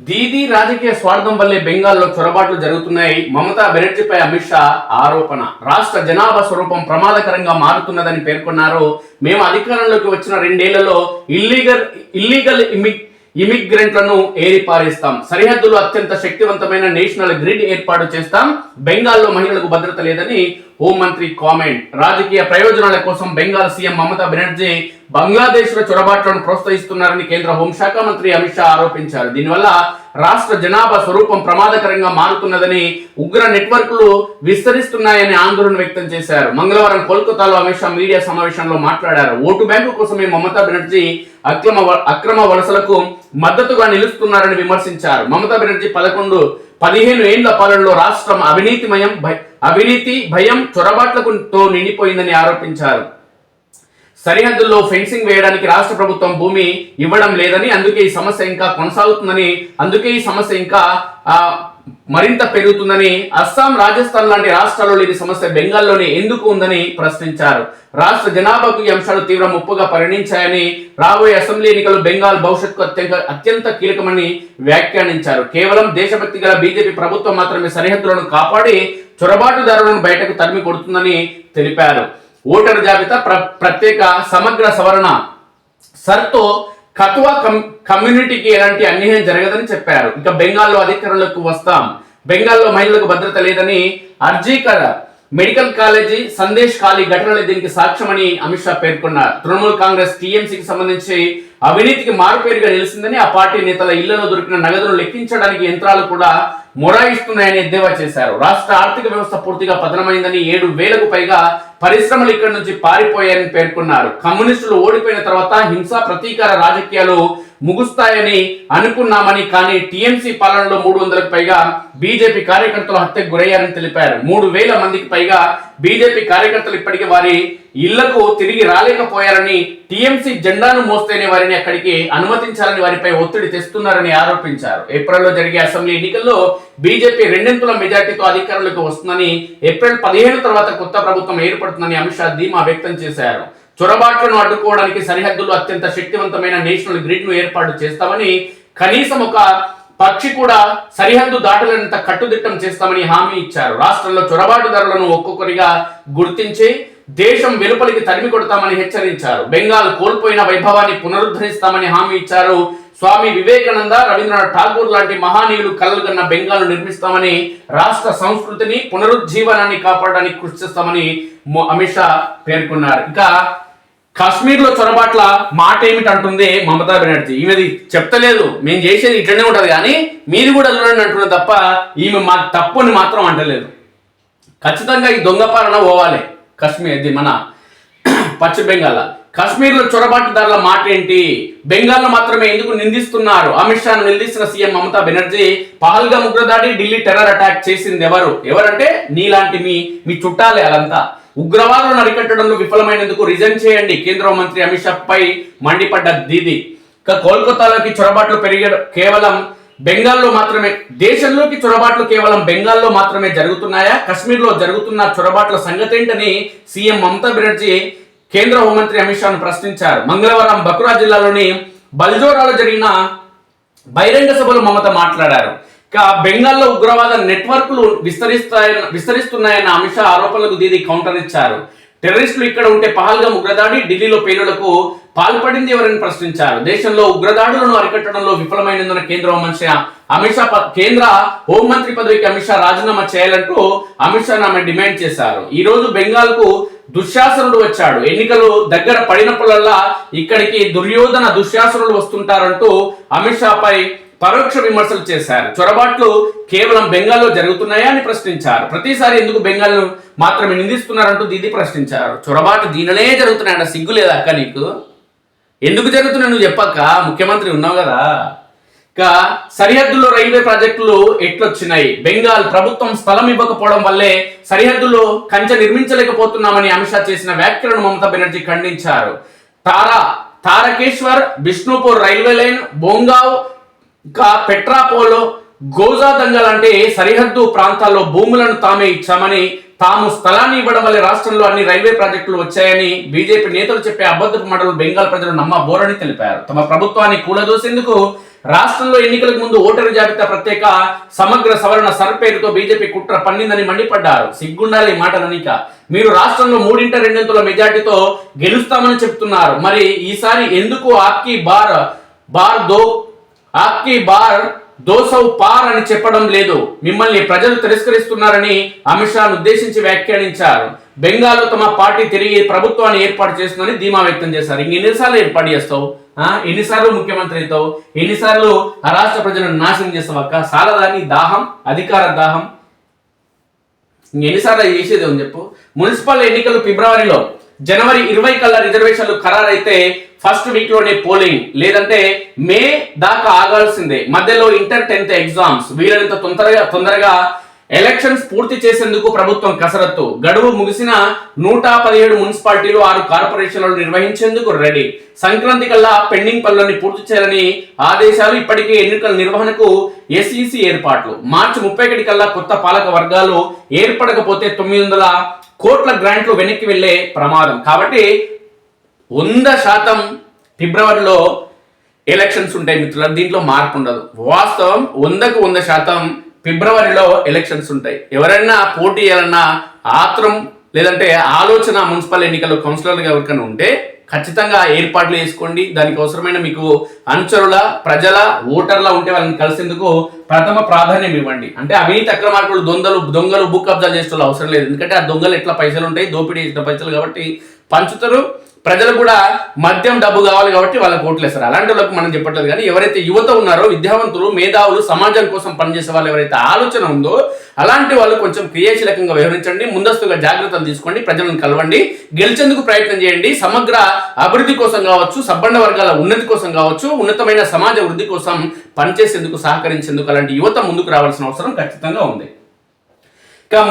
దీదీ రాజకీయ స్వార్థం వల్లే బెంగాల్లో చొరబాట్లు జరుగుతున్నాయి, మమతా బెనర్జీపై అమిత్ షా ఆరోపణ. రాష్ట్ర జనాభా స్వరూపం ప్రమాదకరంగా మారుతున్నదని పేర్కొన్నారు. మేము అధికారంలోకి వచ్చిన 2 ఏళ్లలో ఇల్లీగల్ ఇమిగ్రెంట్లను ఏరిపారేస్తాం, సరిహద్దులో అత్యంత శక్తివంతమైన నేషనల్ గ్రిడ్ ఏర్పాటు చేస్తాం, బెంగాల్లో మహిళలకు భద్రత లేదని హోంమంత్రి కామెంట్. రాజకీయ ప్రయోజనాల కోసం బెంగాల్ సీఎం మమతా బెనర్జీ బంగ్లాదేశ్ లో చొరబాట్లను ప్రోత్సహిస్తున్నారని కేంద్ర హోంశాఖ మంత్రి అమిత్ షా ఆరోపించారు. దీనివల్ల రాష్ట్ర జనాభా స్వరూపం ప్రమాదకరంగా మారుతున్నదని, ఉగ్ర నెట్వర్క్లు విస్తరిస్తున్నాయని ఆందోళన వ్యక్తం చేశారు. మంగళవారం కోల్కతాలో అమిత్ షా మీడియా సమావేశంలో మాట్లాడారు. ఓటు బ్యాంకు కోసమే మమతా బెనర్జీ అక్రమ వలసలకు మద్దతుగా నిలుస్తున్నారని విమర్శించారు. మమతా బెనర్జీ 15 ఏళ్ల పాలనలో రాష్ట్రం అవినీతి భయం చొరబాట్లతో నిండిపోయిందని ఆరోపించారు. సరిహద్దుల్లో ఫెన్సింగ్ వేయడానికి రాష్ట్ర ప్రభుత్వం భూమి ఇవ్వడం లేదని, అందుకే ఈ సమస్య ఇంకా కొనసాగుతుందని, అందుకే ఈ సమస్య ఇంకా మరింత పెరుగుతుందని, అస్సాం రాజస్థాన్ లాంటి రాష్ట్రాల్లో లేని సమస్య బెంగాల్లోనే ఎందుకు ఉందని ప్రశ్నించారు. రాష్ట్ర జనాభాకు ఈ అంశాలు తీవ్ర ముప్పుగా పరిగణించాయని, రాబోయే అసెంబ్లీ ఎన్నికలు బెంగాల్ భవిష్యత్తుకు అత్యంత కీలకమని వ్యాఖ్యానించారు. కేవలం దేశభక్తి గల బీజేపీ ప్రభుత్వం మాత్రమే సరిహద్దులను కాపాడి చొరబాటుదారులను బయటకు తరిమి కొడుతుందని తెలిపారు. ఓటరు జాబితా ప్రత్యేక సమగ్ర సవరణ సర్తో కతువా కమ్యూనిటీకి ఎలాంటి అన్యాయం జరగదని చెప్పారు. ఇక బెంగాల్లో అధికారంలోకి వస్తాం, బెంగాల్లో మహిళలకు భద్రత లేదని అర్జీకర్ మెడికల్ కాలేజీ సందేశ్ ఖాళీ ఘటనలు దీనికి సాక్ష్యమని అమిత్ షా పేర్కొన్నారు. తృణమూల్ కాంగ్రెస్ టీఎంసీకి సంబంధించి అవినీతికి మారుపేరుగా నిలిచిందని, ఆ పార్టీ నేతల ఇళ్లలో దొరికిన నగదును లెక్కించడానికి యంత్రాలు కూడా మొరాయిస్తున్నాయని ఎద్దేవా చేశారు. రాష్ట్ర ఆర్థిక వ్యవస్థ పూర్తిగా పతనమైందని, 7,000కు పైగా పరిశ్రమలు ఇక్కడి నుంచి పారిపోయాయని పేర్కొన్నారు. కమ్యూనిస్టులు ఓడిపోయిన తర్వాత హింసా ప్రతీకార రాజకీయాలు ముగుస్తాయని అనుకున్నామని, కానీ టీఎంసీ పాలనలో 300కు పైగా బీజేపీ కార్యకర్తలు హత్యకు గురయ్యారని తెలిపారు. 3,000 మందికి పైగా బీజేపీ కార్యకర్తలు ఇప్పటికీ వారి ఇళ్లకు తిరిగి రాలేకపోయారని, టీఎంసీ జెండాను మోస్తేనే వారిని అక్కడికి అనుమతించాలని వారిపై ఒత్తిడి తెస్తున్నారని ఆరోపించారు. ఏప్రిల్లో జరిగే అసెంబ్లీ ఎన్నికల్లో బీజేపీ 2 మెజార్టీతో అధికారంలోకి వస్తుందని, ఏప్రిల్ 15 తర్వాత కొత్త ప్రభుత్వం ఏర్పడుతుందని అమిత్ షా ధీమా వ్యక్తం చేశారు. చొరబాట్లను అడ్డుకోవడానికి సరిహద్దుల్లో అత్యంత శక్తివంతమైన నేషనల్ గ్రిడ్ ను ఏర్పాటు చేస్తామని, కనీసం ఒక పక్షి కూడా సరిహద్దు దాటలేనంత కట్టుదిట్టం చేస్తామని హామీ ఇచ్చారు. రాష్ట్రంలో చొరబాటుదారులను ఒక్కొక్కరిగా గుర్తించి దేశం వెలుపలికి తరిమి కొడతామని హెచ్చరించారు. బెంగాల్ కోల్పోయిన వైభవాన్ని పునరుద్ధరిస్తామని హామీ ఇచ్చారు. స్వామి వివేకానంద, రవీంద్రనాథ్ ఠాగూర్ లాంటి మహానీయులు కలలుగన్న బెంగాల్ నిర్మిస్తామని, రాష్ట్ర సంస్కృతిని పునరుజ్జీవనాన్ని కాపాడడానికి కృషి చేస్తామని అమిత్ షా పేర్కొన్నారు. ఇక కాశ్మీర్లో చొరబాట్ల మాట ఏమిటి అంటుంది మమతా బెనర్జీ. ఈమెది చెప్తలేదు, మేము చేసేది ఇట్లనే ఉంటది కానీ మీరు కూడా చూడండి అంటున్నది తప్ప ఈమె మా తప్పుని మాత్రం అంటలేదు. ఖచ్చితంగా ఈ దొంగ పాలన పోవాలి కాశ్మీర్ మన పశ్చిమ బెంగాల్. కాశ్మీర్లో చొరబాటుదారుల మాట ఏంటి? బెంగాల్లో మాత్రమే ఎందుకు నిందిస్తున్నారు? అమిత్ షాను నిందిస్తున్న సీఎం మమతా బెనర్జీ పహల్గామ్ ఉగ్రదాడి, ఢిల్లీ టెర్రర్ అటాక్ చేసింది ఎవరంటే నీలాంటి మీ చుట్టాలే. అలంతా ఉగ్రవాదులను అరికట్టడంలో విఫలమైనందుకు రిజైన్ చేయండి కేంద్ర మంత్రి అమిత్ షా పై మండిపడ్డ దీది. ఇక కోల్కతాలోకి చొరబాట్లు కేవలం బెంగాల్లో మాత్రమే, దేశంలోకి చొరబాట్లు కేవలం బెంగాల్లో మాత్రమే జరుగుతున్నాయా? కాశ్మీర్లో జరుగుతున్న చొరబాట్ల సంగతి ఏంటని సీఎం మమతా బెనర్జీ కేంద్ర హోంమంత్రి అమిత్ షాను ప్రశ్నించారు. మంగళవారం బకురా జిల్లాలోని బల్జోరాలో జరిగిన బహిరంగ సభలో మమత మాట్లాడారు. బెంగాల్లో ఉగ్రవాద నెట్వర్క్లు విస్తరిస్తున్నాయన్న అమిత్ షా ఆరోపణలకు దీది కౌంటర్ ఇచ్చారు. టెర్రరిస్టులు ఇక్కడ ఉంటే పహల్గామ్ ఉగ్రదాడి, ఢిల్లీలో పేలుళ్లకు పాల్పడింది ఎవరని ప్రశ్నించారు. దేశంలో ఉగ్రదాడులను అరికట్టడంలో విఫలమైనందున కేంద్ర హోంమంత్రి అమిత్ షా కేంద్ర హోంమంత్రి పదవికి అమిత్ షా రాజీనామా చేయాలంటూ అమిత్ షా ఆమె డిమాండ్ చేశారు. ఈ రోజు బెంగాల్ కు దుశ్శాసనుడు వచ్చాడు. ఎన్నికలు దగ్గర పడినప్పుడల్లా ఇక్కడికి దుశ్శాసనులు వస్తుంటారంటూ అమిత్ షా పై పరోక్ష విమర్శలు చేశారు. చొరబాట్లు కేవలం బెంగాల్లో జరుగుతున్నాయా అని ప్రశ్నించారు. ప్రతిసారి ఎందుకు బెంగాల్ మాత్రమే నిందిస్తున్నారంటూ దీది ప్రశ్నించారు. చొరబాట్లు దీనినే జరుగుతున్నాయన్న సిగ్గు లేదా అక్క నీకు? ఎందుకు జరుగుతున్నాయి నువ్వు చెప్పక్క, ముఖ్యమంత్రి ఉన్నావు కదా. ఇక సరిహద్దుల్లో రైల్వే ప్రాజెక్టులు ఎట్లొచ్చినాయి? బెంగాల్ ప్రభుత్వం స్థలం ఇవ్వకపోవడం వల్లే సరిహద్దులో కంచె నిర్మించలేకపోతున్నామని అమిత్ షా చేసిన వ్యాఖ్యలను మమతా బెనర్జీ ఖండించారు. తారకేశ్వర్, బిష్ణుపూర్ రైల్వే లైన్, బోంగావ్, ఇంకా పెట్రాపోలో, గోజా దంగల్ అంటే సరిహద్దు ప్రాంతాల్లో భూములను తామే ఇచ్చామని, తాము స్థలాన్ని ఇవ్వడం వల్ల రాష్ట్రంలో అన్ని రైల్వే ప్రాజెక్టులు వచ్చాయని బీజేపీ నేతలు చెప్పే అబద్ధపు మాటలు బెంగాల్ ప్రజలు నమ్మబోరని తెలిపారు. తమ ప్రభుత్వాన్ని కూలదోసేందుకు రాష్ట్రంలో ఎన్నికలకు ముందు ఓటరు జాబితా ప్రత్యేక సమగ్ర సవరణ సర్పేరుతో బీజేపీ కుట్ర పన్నిందని మండిపడ్డారు. సిగ్గుండాలి మాటలనిక. మీరు రాష్ట్రంలో 3/2 మెజార్టీతో గెలుస్తామని చెప్తున్నారు. మరి ఈసారి ఎందుకు ఆప్కి బార్ దోసౌ పార్ అని చెప్పడం లేదు? మిమ్మల్ని ప్రజలు తిరస్కరిస్తున్నారని అమిత్ షాను ఉద్దేశించి వ్యాఖ్యానించారు. బెంగాల్లో తమ పార్టీ తిరిగి ప్రభుత్వాన్ని ఏర్పాటు చేస్తుందని ధీమా వ్యక్తం చేశారు. ఎన్నిసార్లు ఏర్పాటు చేస్తావు? ఎన్నిసార్లు ముఖ్యమంత్రి అవుతావు? ఎన్నిసార్లు ఆ రాష్ట్ర ప్రజలను నాశనం చేస్తావు అక్క? సాలదాని దాహం, అధికార దాహం ఎన్నిసార్లు చేసేది అని చెప్పు. మున్సిపల్ ఎన్నికలు ఫిబ్రవరిలో, జనవరి 20 కల్లా రిజర్వేషన్లు ఖరారైతే ఫస్ట్ వీక్ లోనే పోలింగ్, లేదంటే మే దాకా ఆగాల్సిందే. మధ్యలో ఇంటర్ 10th ఎగ్జామ్స్. వీలైనంత తొందరగా ఎలక్షన్స్ పూర్తి చేసేందుకు ప్రభుత్వం కసరత్తు. గడువు ముగిసిన 117 మున్సిపాలిటీలు, 6 కార్పొరేషన్లను నిర్వహించేందుకు రెడీ. సంక్రాంతి కల్లా పెండింగ్ పనులను పూర్తి చేయాలని ఆదేశాలు. ఇప్పటికే ఎన్నికల నిర్వహణకు ఎస్ఈసి ఏర్పాట్లు. మార్చి 31 కల్లా కొత్త పాలక వర్గాలు ఏర్పడకపోతే 900 కోట్ల గ్రాంట్లు వెనక్కి వెళ్లే ప్రమాదం. కాబట్టి 100% ఫిబ్రవరిలో ఎలక్షన్స్ ఉంటాయి మిత్రులు. దీంట్లో మార్పు ఉండదు. వాస్తవం 100కు 100% ఫిబ్రవరిలో ఎలక్షన్స్ ఉంటాయి. ఎవరైనా పోటీ చేయాలన్నా ఆత్రం లేదంటే ఆలోచన మున్సిపల్ ఎన్నికల్లో కౌన్సిలర్గా ఎవరికైనా ఉంటే ఖచ్చితంగా ఏర్పాట్లు చేసుకోండి. దానికి అవసరమైన మీకు అనుచరుల, ప్రజల, ఓటర్ల ఉంటే వాళ్ళని కలిసేందుకు ప్రథమ ప్రాధాన్యం ఇవ్వండి. అంటే అవినీతి అక్రమార్కులు, దొంగలు భూ కబ్జాలు చేసే అవసరం లేదు. ఎందుకంటే ఆ దొంగలు ఎట్లా పైసలు ఉంటాయి, దోపిడీ చేసిన పైసలు కాబట్టి పంచుతారు. ప్రజలు కూడా మద్యం డబ్బు కావాలి కాబట్టి వాళ్ళకి ఓట్లు వేస్తారు. అలాంటి వాళ్ళకి మనం చెప్పట్లేదు. కానీ ఎవరైతే యువత ఉన్నారో, విద్యావంతులు, మేధావులు, సమాజం కోసం పనిచేసే వాళ్ళు ఎవరైతే ఆలోచన ఉందో అలాంటి వాళ్ళు కొంచెం క్రియాశీలకంగా వ్యవహరించండి. ముందస్తుగా జాగ్రత్తలు తీసుకోండి. ప్రజలను కలవండి. గెలిచేందుకు ప్రయత్నం చేయండి. సమగ్ర అభివృద్ధి కోసం కావచ్చు, సబ్బండ వర్గాల ఉన్నతి కోసం కావచ్చు, ఉన్నతమైన సమాజ వృద్ధి కోసం పనిచేసేందుకు, సహకరించేందుకు అలాంటి యువత ముందుకు రావాల్సిన అవసరం ఖచ్చితంగా ఉంది.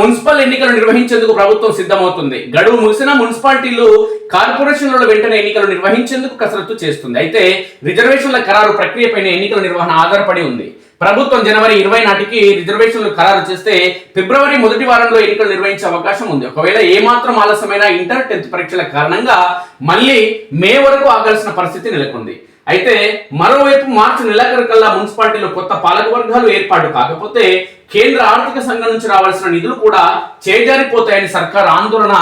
మున్సిపల్ ఎన్నికలు నిర్వహించేందుకు ప్రభుత్వం సిద్ధమవుతుంది. గడువు ముగిసిన మున్సిపాలిటీలు, కార్పొరేషన్ల వెంటనే ఎన్నికలు నిర్వహించేందుకు కసరత్తు చేస్తుంది. అయితే రిజర్వేషన్ల ఖరారు ప్రక్రియపైన ఎన్నికల నిర్వహణ ఆధారపడి ఉంది. ప్రభుత్వం జనవరి 20 నాటికి రిజర్వేషన్లు ఖరారు చేస్తే ఫిబ్రవరి మొదటి వారంలో ఎన్నికలు నిర్వహించే అవకాశం ఉంది. ఒకవేళ ఏమాత్రం ఆలస్యమైన ఇంటర్ 10th పరీక్షల కారణంగా మళ్ళీ మే వరకు ఆగాల్సిన పరిస్థితి నెలకొంది. అయితే మరోవైపు మార్చి నెలాఖరుకల్లా మున్సిపాలిటీలో కొత్త పాలక వర్గాలు ఏర్పాటు కాకపోతే కేంద్ర ఆర్థిక సంఘం నుంచి రావాల్సిన నిధులు కూడా చేజారిపోతాయని సర్కార్ ఆందోళన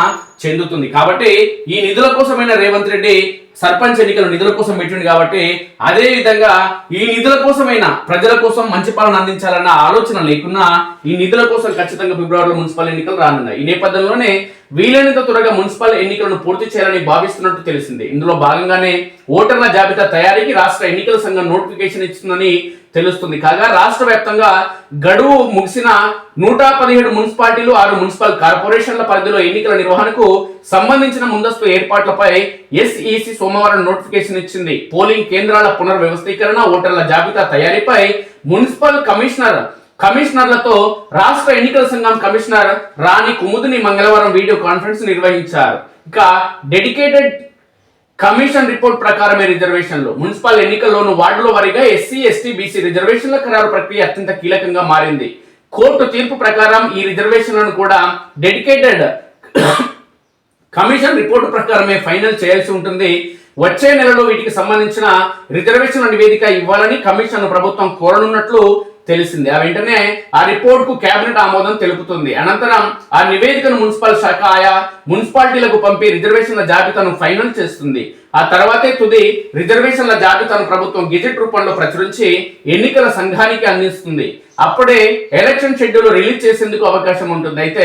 చెందుతుంది. కాబట్టి ఈ నిధుల కోసమైనా రేవంత్ రెడ్డి సర్పంచ్ ఎన్నికలు నిధుల కోసం పెట్టింది. కాబట్టి అదే విధంగా ఈ నిధుల కోసమైనా, ప్రజల కోసం మంచి పాలన అందించాలన్న ఆలోచన లేకున్నా ఈ నిధుల కోసం ఖచ్చితంగా ఫిబ్రవరిలో మున్సిపల్ ఎన్నికలు రానున్నాయి. ఈ నేపథ్యంలోనే వీలైనంత త్వరగా మున్సిపల్ ఎన్నికలను పూర్తి చేయాలని భావిస్తున్నట్టు తెలిసింది. ఇందులో భాగంగానే ఓటర్ల జాబితా తయారీకి రాష్ట్ర ఎన్నికల సంఘం నోటిఫికేషన్ ఇచ్చిందని తెలుస్తుంది. కాగా రాష్ట్ర వ్యాప్తంగా గడువు ముగిసిన 117 మున్సిపాలిటీలు 6 మున్సిపల్ కార్పొరేషన్ల పరిధిలో ఎన్నికల నిర్వహణకు సంబంధించిన ముందస్తు ఏర్పాట్లపై ఎస్ఈసి సోమవారం నోటిఫికేషన్ ఇచ్చింది. పోలింగ్ కేంద్రాల పునర్వ్యవస్థీకరణ, ఓటర్ల జాబితా తయారీపై మున్సిపల్ కమిషనర్లతో రాష్ట్ర ఎన్నికల సంఘం కమిషనర్ రాణి కుముదిని మంగళవారం వీడియో కాన్ఫరెన్స్ నిర్వహించారు. ఇక డెడికేటెడ్ కమిషన్ రిపోర్ట్ ప్రకారమే రిజర్వేషన్లు మున్సిపల్ ఎన్నికల్లోనూ వార్డుల వారీగా ఎస్సీ, ఎస్టీ, బీసీ రిజర్వేషన్ల ఖరారు ప్రక్రియ అత్యంత కీలకంగా మారింది. కోర్టు తీర్పు ప్రకారం ఈ రిజర్వేషన్లను కూడా డెడికేటెడ్ కమిషన్ రిపోర్టు ప్రకారమే ఫైనల్ చేయాల్సి ఉంటుంది. వచ్చే నెలలో వీటికి సంబంధించిన రిజర్వేషన్ల నివేదిక ఇవ్వాలని కమిషన్ ప్రభుత్వం కోరనున్నట్లు తెలిసింది. ఆ వెంటనే ఆ రిపోర్ట్ కు కేబినెట్ ఆమోదం తెలుపుతుంది. అనంతరం ఆ నివేదికను మున్సిపల్ శాఖ ఆయా మున్సిపాలిటీలకు పంపి రిజర్వేషన్ల జాబితాను ఫైనల్ చేస్తుంది. ఆ తర్వాతే తుది రిజర్వేషన్ల జాబితాను ప్రభుత్వం గెజెట్ రూపంలో ప్రచురించి ఎన్నికల సంఘానికి అందిస్తుంది. అప్పుడే ఎలక్షన్ షెడ్యూల్ రిలీజ్ చేసేందుకు అవకాశం ఉంటుంది. అయితే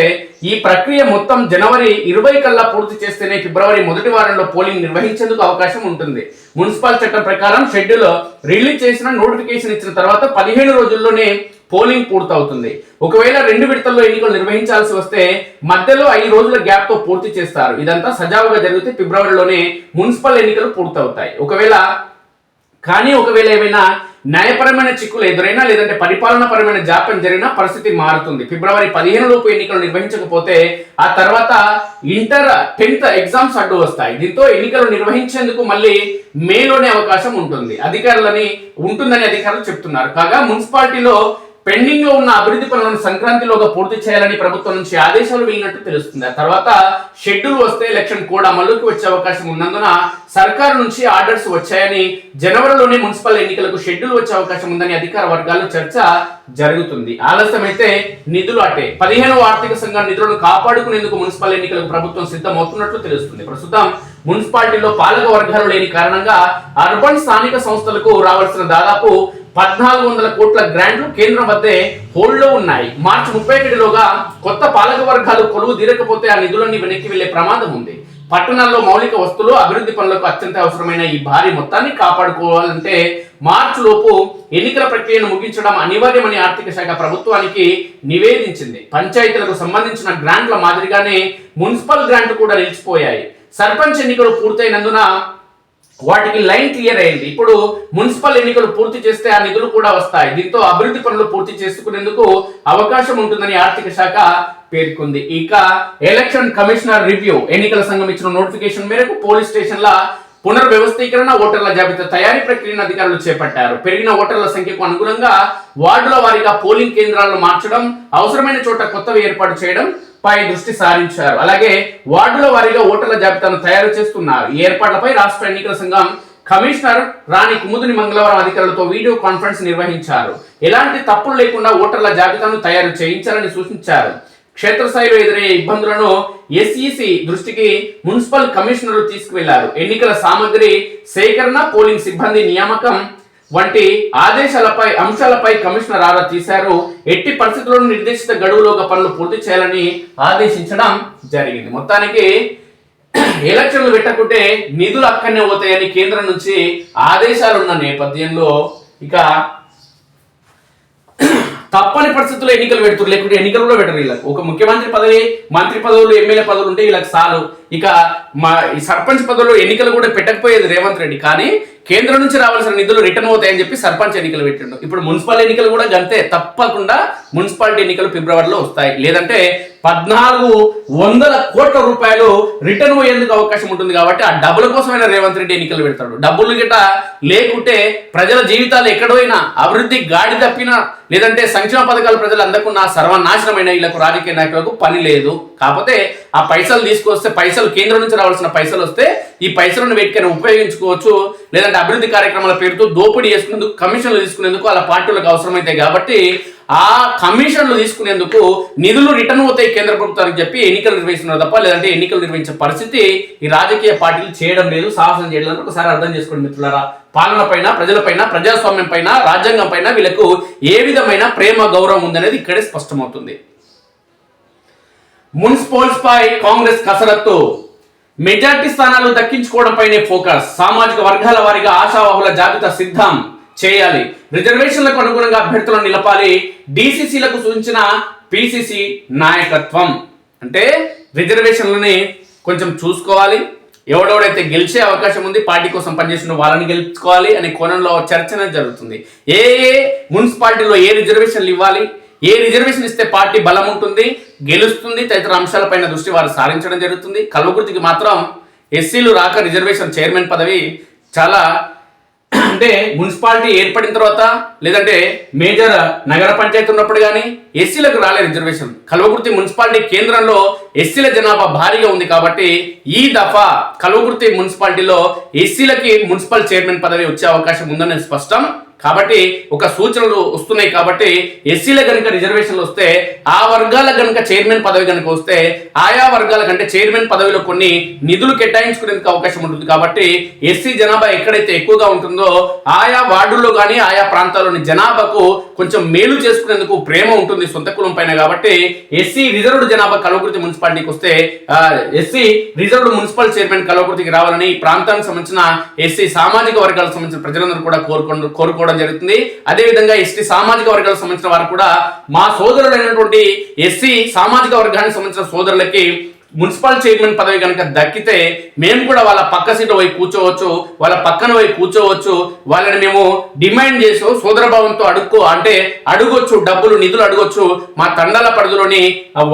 ఈ ప్రక్రియ మొత్తం జనవరి 20 కల్లా పూర్తి చేస్తేనే ఫిబ్రవరి మొదటి వారంలో పోలింగ్ నిర్వహించేందుకు అవకాశం ఉంటుంది. మున్సిపల్ చట్టం ప్రకారం షెడ్యూల్ రిలీజ్ చేసిన నోటిఫికేషన్ ఇచ్చిన తర్వాత 15 రోజుల్లోనే పోలింగ్ పూర్తవుతుంది. ఒకవేళ 2 విడతల్లో ఎన్నికలు నిర్వహించాల్సి వస్తే మధ్యలో 5 రోజుల గ్యాప్ తో పూర్తి చేస్తారు. ఇదంతా సజావుగా జరిగితే ఫిబ్రవరిలోనే మున్సిపల్ ఎన్నికలు పూర్తవుతాయి. ఒకవేళ ఏమైనా న్యాయపరమైన చిక్కులు ఎదురైనా లేదంటే పరిపాలనాపరమైన జాప్యం జరిగినా పరిస్థితి మారుతుంది. ఫిబ్రవరి 15 లోపు ఎన్నికలు నిర్వహించకపోతే ఆ తర్వాత ఇంటర్ 10th ఎగ్జామ్స్ అడ్డు వస్తాయి. దీంతో ఎన్నికలు నిర్వహించేందుకు మళ్ళీ మేలోనే అవకాశం ఉంటుందని అధికారులు చెప్తున్నారు. కాగా మున్సిపాలిటీలో పెండింగ్ లో ఉన్న అభివృద్ధి పనులను సంక్రాంతిలోగా పూర్తి చేయాలని ప్రభుత్వం నుంచి ఆదేశాలు వెళ్ళినట్టు తెలుస్తుంది. ఆ తర్వాత షెడ్యూల్ వస్తే ఎలక్షన్ కోడ్ అమలుకి వచ్చే అవకాశం ఉన్నందున సర్కారు నుంచి ఆర్డర్స్ వచ్చాయని జనవరిలోనే మున్సిపల్ ఎన్నికలకు షెడ్యూల్ వచ్చే అవకాశం ఉందని అధికార వర్గాల్లో చర్చ జరుగుతుంది. ఆలస్యమైతే నిధులు అట్టే 15వ ఆర్థిక సంఘం నిధులను కాపాడుకునేందుకు మున్సిపల్ ఎన్నికలకు ప్రభుత్వం సిద్ధమవుతున్నట్లు తెలుస్తుంది. ప్రస్తుతం మున్సిపాలిటీలో పాలక వర్గాలు లేని కారణంగా అర్బన్ స్థానిక సంస్థలకు రావాల్సిన దాదాపు 1400 కోట్ల గ్రాంట్లు కేంద్రం వద్దే హోల్డ్లో ఉన్నాయి. మార్చి 31లోగా కొత్త పాలక వర్గాలు కొలువు తీరకపోతే ఆ నిధులన్నీ వెనక్కి వెళ్లే ప్రమాదం ఉంది. పట్టణాల్లో మౌలిక వస్తువులు, అభివృద్ధి పనులకు అత్యంత అవసరమైన ఈ భారీ మొత్తాన్ని కాపాడుకోవాలంటే మార్చి లోపు ఎన్నికల ప్రక్రియను ముగించడం అనివార్యమని ఆర్థిక శాఖ ప్రభుత్వానికి నివేదించింది. పంచాయతీలకు సంబంధించిన గ్రాంట్ల మాదిరిగానే మున్సిపల్ గ్రాంట్లు కూడా నిలిచిపోయాయి. సర్పంచ్ ఎన్నికలు పూర్తయినందున వాటికి లైన్ క్లియర్ అయింది. ఇప్పుడు మున్సిపల్ ఎన్నికలు పూర్తి చేస్తే ఆ నిధులు కూడా వస్తాయి. దీంతో అభివృద్ధి పనులు పూర్తి చేసుకునేందుకు అవకాశం ఉంటుందని ఆర్థిక శాఖ పేర్కొంది. ఇక ఎలక్షన్ కమిషనర్ రివ్యూ ఎన్నికల సంఘం ఇచ్చిన నోటిఫికేషన్ మేరకు పోలీస్ స్టేషన్ల పునర్వ్యవస్థీకరణ, ఓటర్ల జాబితా తయారీ ప్రక్రియను అధికారులు చేపట్టారు. పెరిగిన ఓటర్ల సంఖ్యకు అనుగుణంగా వార్డుల వారీగా పోలింగ్ కేంద్రాలను మార్చడం, అవసరమైన చోట కొత్తవి ఏర్పాటు చేయడం పై దృష్టి సారించారు. అలాగే వార్డుల వారీగా ఓటర్ల జాబితాను తయారు చేస్తున్నారు. ఈ ఏర్పాట్లపై రాష్ట్ర ఎన్నికల సంఘం కమిషనర్ రాణి కుముదిని మంగళవారం అధికారులతో వీడియో కాన్ఫరెన్స్ నిర్వహించారు. ఎలాంటి తప్పులు లేకుండా ఓటర్ల జాబితాను తయారు చేయించాలని సూచించారు. క్షేత్రస్థాయిలో ఎదురయ్యే ఇబ్బందులను ఎస్ఈసి దృష్టికి మున్సిపల్ కమిషనర్లు తీసుకువెళ్లారు. ఎన్నికల సామగ్రి సేకరణ, పోలింగ్ సిబ్బంది నియామకం వంటి అంశాలపై కమిషనర్ ఆరా తీశారు. ఎట్టి పరిస్థితుల్లోనూ నిర్దేశిత గడువులోగా పనులు పూర్తి చేయాలని ఆదేశించడం జరిగింది. మొత్తానికి ఎలక్షన్లు పెట్టకుంటే నిధులు అక్కడనే పోతాయని కేంద్రం నుంచి ఆదేశాలు ఉన్న నేపథ్యంలో ఇక తప్పని పరిస్థితుల్లో ఎన్నికలు పెడుతున్నారు. లేకుంటే ఎన్నికలు కూడా పెట్టరు. వీళ్ళకి ఒక ముఖ్యమంత్రి పదవి, మంత్రి పదవులు, ఎమ్మెల్యే పదవులు ఉంటే వీళ్ళకి చాలు. ఇక ఈ సర్పంచ్ పదవులు ఎన్నికలు కూడా పెట్టకపోయేది రేవంత్ రెడ్డి. కానీ కేంద్రం నుంచి రావాల్సిన నిధులు రిటర్న్ అవుతాయని చెప్పి సర్పంచ్ ఎన్నికలు పెట్టిండు. ఇప్పుడు మున్సిపల్ ఎన్నికలు కూడా గంతే. తప్పకుండా మున్సిపాలిటీ ఎన్నికలు ఫిబ్రవరిలో వస్తాయి. లేదంటే 1400 కోట్ల రూపాయలు రిటర్న్ అయ్యేందుకు అవకాశం ఉంటుంది. కాబట్టి ఆ డబ్బుల కోసమైనా రేవంత్ రెడ్డి ఎన్నికలు పెడతాడు. డబ్బులు గిట్ట లేకుంటే ప్రజల జీవితాలు ఎక్కడైనా అభివృద్ధి గాడి తప్పినా, లేదంటే సంక్షేమ పథకాలు ప్రజలు అందకున్న సర్వనాశనమైన వీళ్ళకు రాజకీయ నాయకులకు పని లేదు. కాకపోతే ఆ పైసలు తీసుకొస్తే, పైసలు కేంద్రం నుంచి రావాల్సిన పైసలు వస్తే ఈ పైసలను వేటికైనా ఉపయోగించుకోవచ్చు. లేదంటే అభివృద్ధి కార్యక్రమాల పేరుతో దోపిడీ చేసుకునేందుకు, కమిషన్లు తీసుకునేందుకు వాళ్ళ పార్టీలకు అవసరమైతాయి. కాబట్టి ఆ కమిషన్లు తీసుకునేందుకు నిధులు రిటర్న్ అవుతాయి కేంద్ర ప్రభుత్వానికి చెప్పి ఎన్నికలు నిర్వహిస్తున్నారు తప్ప లేదంటే ఎన్నికలు నిర్వహించే పరిస్థితి ఈ రాజకీయ పార్టీలు చేయడం లేదు, సాహసం చేయడం లేదు. ఒకసారి అర్థం చేసుకోండి మిత్రులారా. పాలన పైన, ప్రజలపైన, ప్రజాస్వామ్యం పైన, రాజ్యాంగం పైన వీళ్ళకు ఏ విధమైన ప్రేమ, గౌరవం ఉందనేది ఇక్కడే స్పష్టమవుతుంది. మున్సిపల్స్ పై కాంగ్రెస్ కసరత్తు, మెజార్టీ స్థానాలు దక్కించుకోవడంపైనే ఫోకస్, సామాజిక వర్గాల వారీగా ఆశావాహుల జాబితా సిద్ధం చేయాలి, రిజర్వేషన్లకు అనుగుణంగా అభ్యర్థులను నిలపాలి, డిసిసిలకు సూచించిన పిసిసి నాయకత్వం. అంటే రిజర్వేషన్లని కొంచెం చూసుకోవాలి, ఎవడెవడైతే గెలిచే అవకాశం ఉంది, పార్టీ కోసం పనిచేసిన వాళ్ళని గెలుచుకోవాలి అనే కోణంలో చర్చ జరుగుతుంది. ఏ మున్సిపాలిటీలో ఏ రిజర్వేషన్లు ఇవ్వాలి, ఏ రిజర్వేషన్ ఇస్తే పార్టీ బలం ఉంటుంది, గెలుస్తుంది తదితర అంశాలపైన దృష్టి వారు సారించడం జరుగుతుంది. కల్వకుర్తికి మాత్రం ఎస్సీలు రాక రిజర్వేషన్ చైర్మన్ పదవి చాలా అంటే మున్సిపాలిటీ ఏర్పడిన తర్వాత లేదంటే మేజర్ నగర పంచాయతీ ఉన్నప్పుడు కానీ ఎస్సీలకు రాలే రిజర్వేషన్. కల్వకుర్తి మున్సిపాలిటీ కేంద్రంలో ఎస్సీల జనాభా భారీగా ఉంది కాబట్టి ఈ దఫా కల్వకుర్తి మున్సిపాలిటీలో ఎస్సీలకి మున్సిపల్ చైర్మన్ పదవి వచ్చే అవకాశం ఉందని స్పష్టం. కాబట్టి ఒక సూచనలు వస్తున్నాయి. కాబట్టి ఎస్సీల కనుక రిజర్వేషన్లు వస్తే ఆ వర్గాల కనుక చైర్మన్ పదవి కనుక వస్తే ఆయా వర్గాల కంటే చైర్మన్ పదవిలో కొన్ని నిధులు కేటాయించుకునేందుకు అవకాశం ఉంటుంది. కాబట్టి ఎస్సీ జనాభా ఎక్కడైతే ఎక్కువగా ఉంటుందో ఆయా వార్డుల్లో కానీ ఆయా ప్రాంతాల్లోని జనాభాకు కొంచెం మేలు చేసుకునేందుకు ప్రేమ ఉంటుంది సొంత కులం పైన. కాబట్టి ఎస్సీ రిజర్వ్డ్ జనాభా కల్వకుర్తి మున్సిపాలిటీకి వస్తే ఎస్సీ రిజర్వ్డ్ మున్సిపల్ చైర్మన్ కల్వకుర్తికి రావాలని ఈ ప్రాంతానికి సంబంధించిన ఎస్సీ సామాజిక వర్గాలకు సంబంధించిన ప్రజలందరూ కూడా కోరుకోవడం జరుగుతుంది. అదే విధంగా ఎస్టీ సామాజిక వర్గాలకు సంబంధించిన వారు కూడా మా సోదరులైనటువంటి ఎస్సీ సామాజిక వర్గానికి సంబంధించిన సోదరులకి మున్సిపల్ చైర్మన్ పదవి కనుక దక్కితే మేము కూడా వాళ్ళ పక్క సీటు పోయి కూర్చోవచ్చు, వాళ్ళ పక్కన పోయి కూర్చోవచ్చు, వాళ్ళని మేము డిమాండ్ చేసి సోదరభావంతో అడగొచ్చు, డబ్బులు నిధులు అడగొచ్చు, మా తండాల పరిధిలోని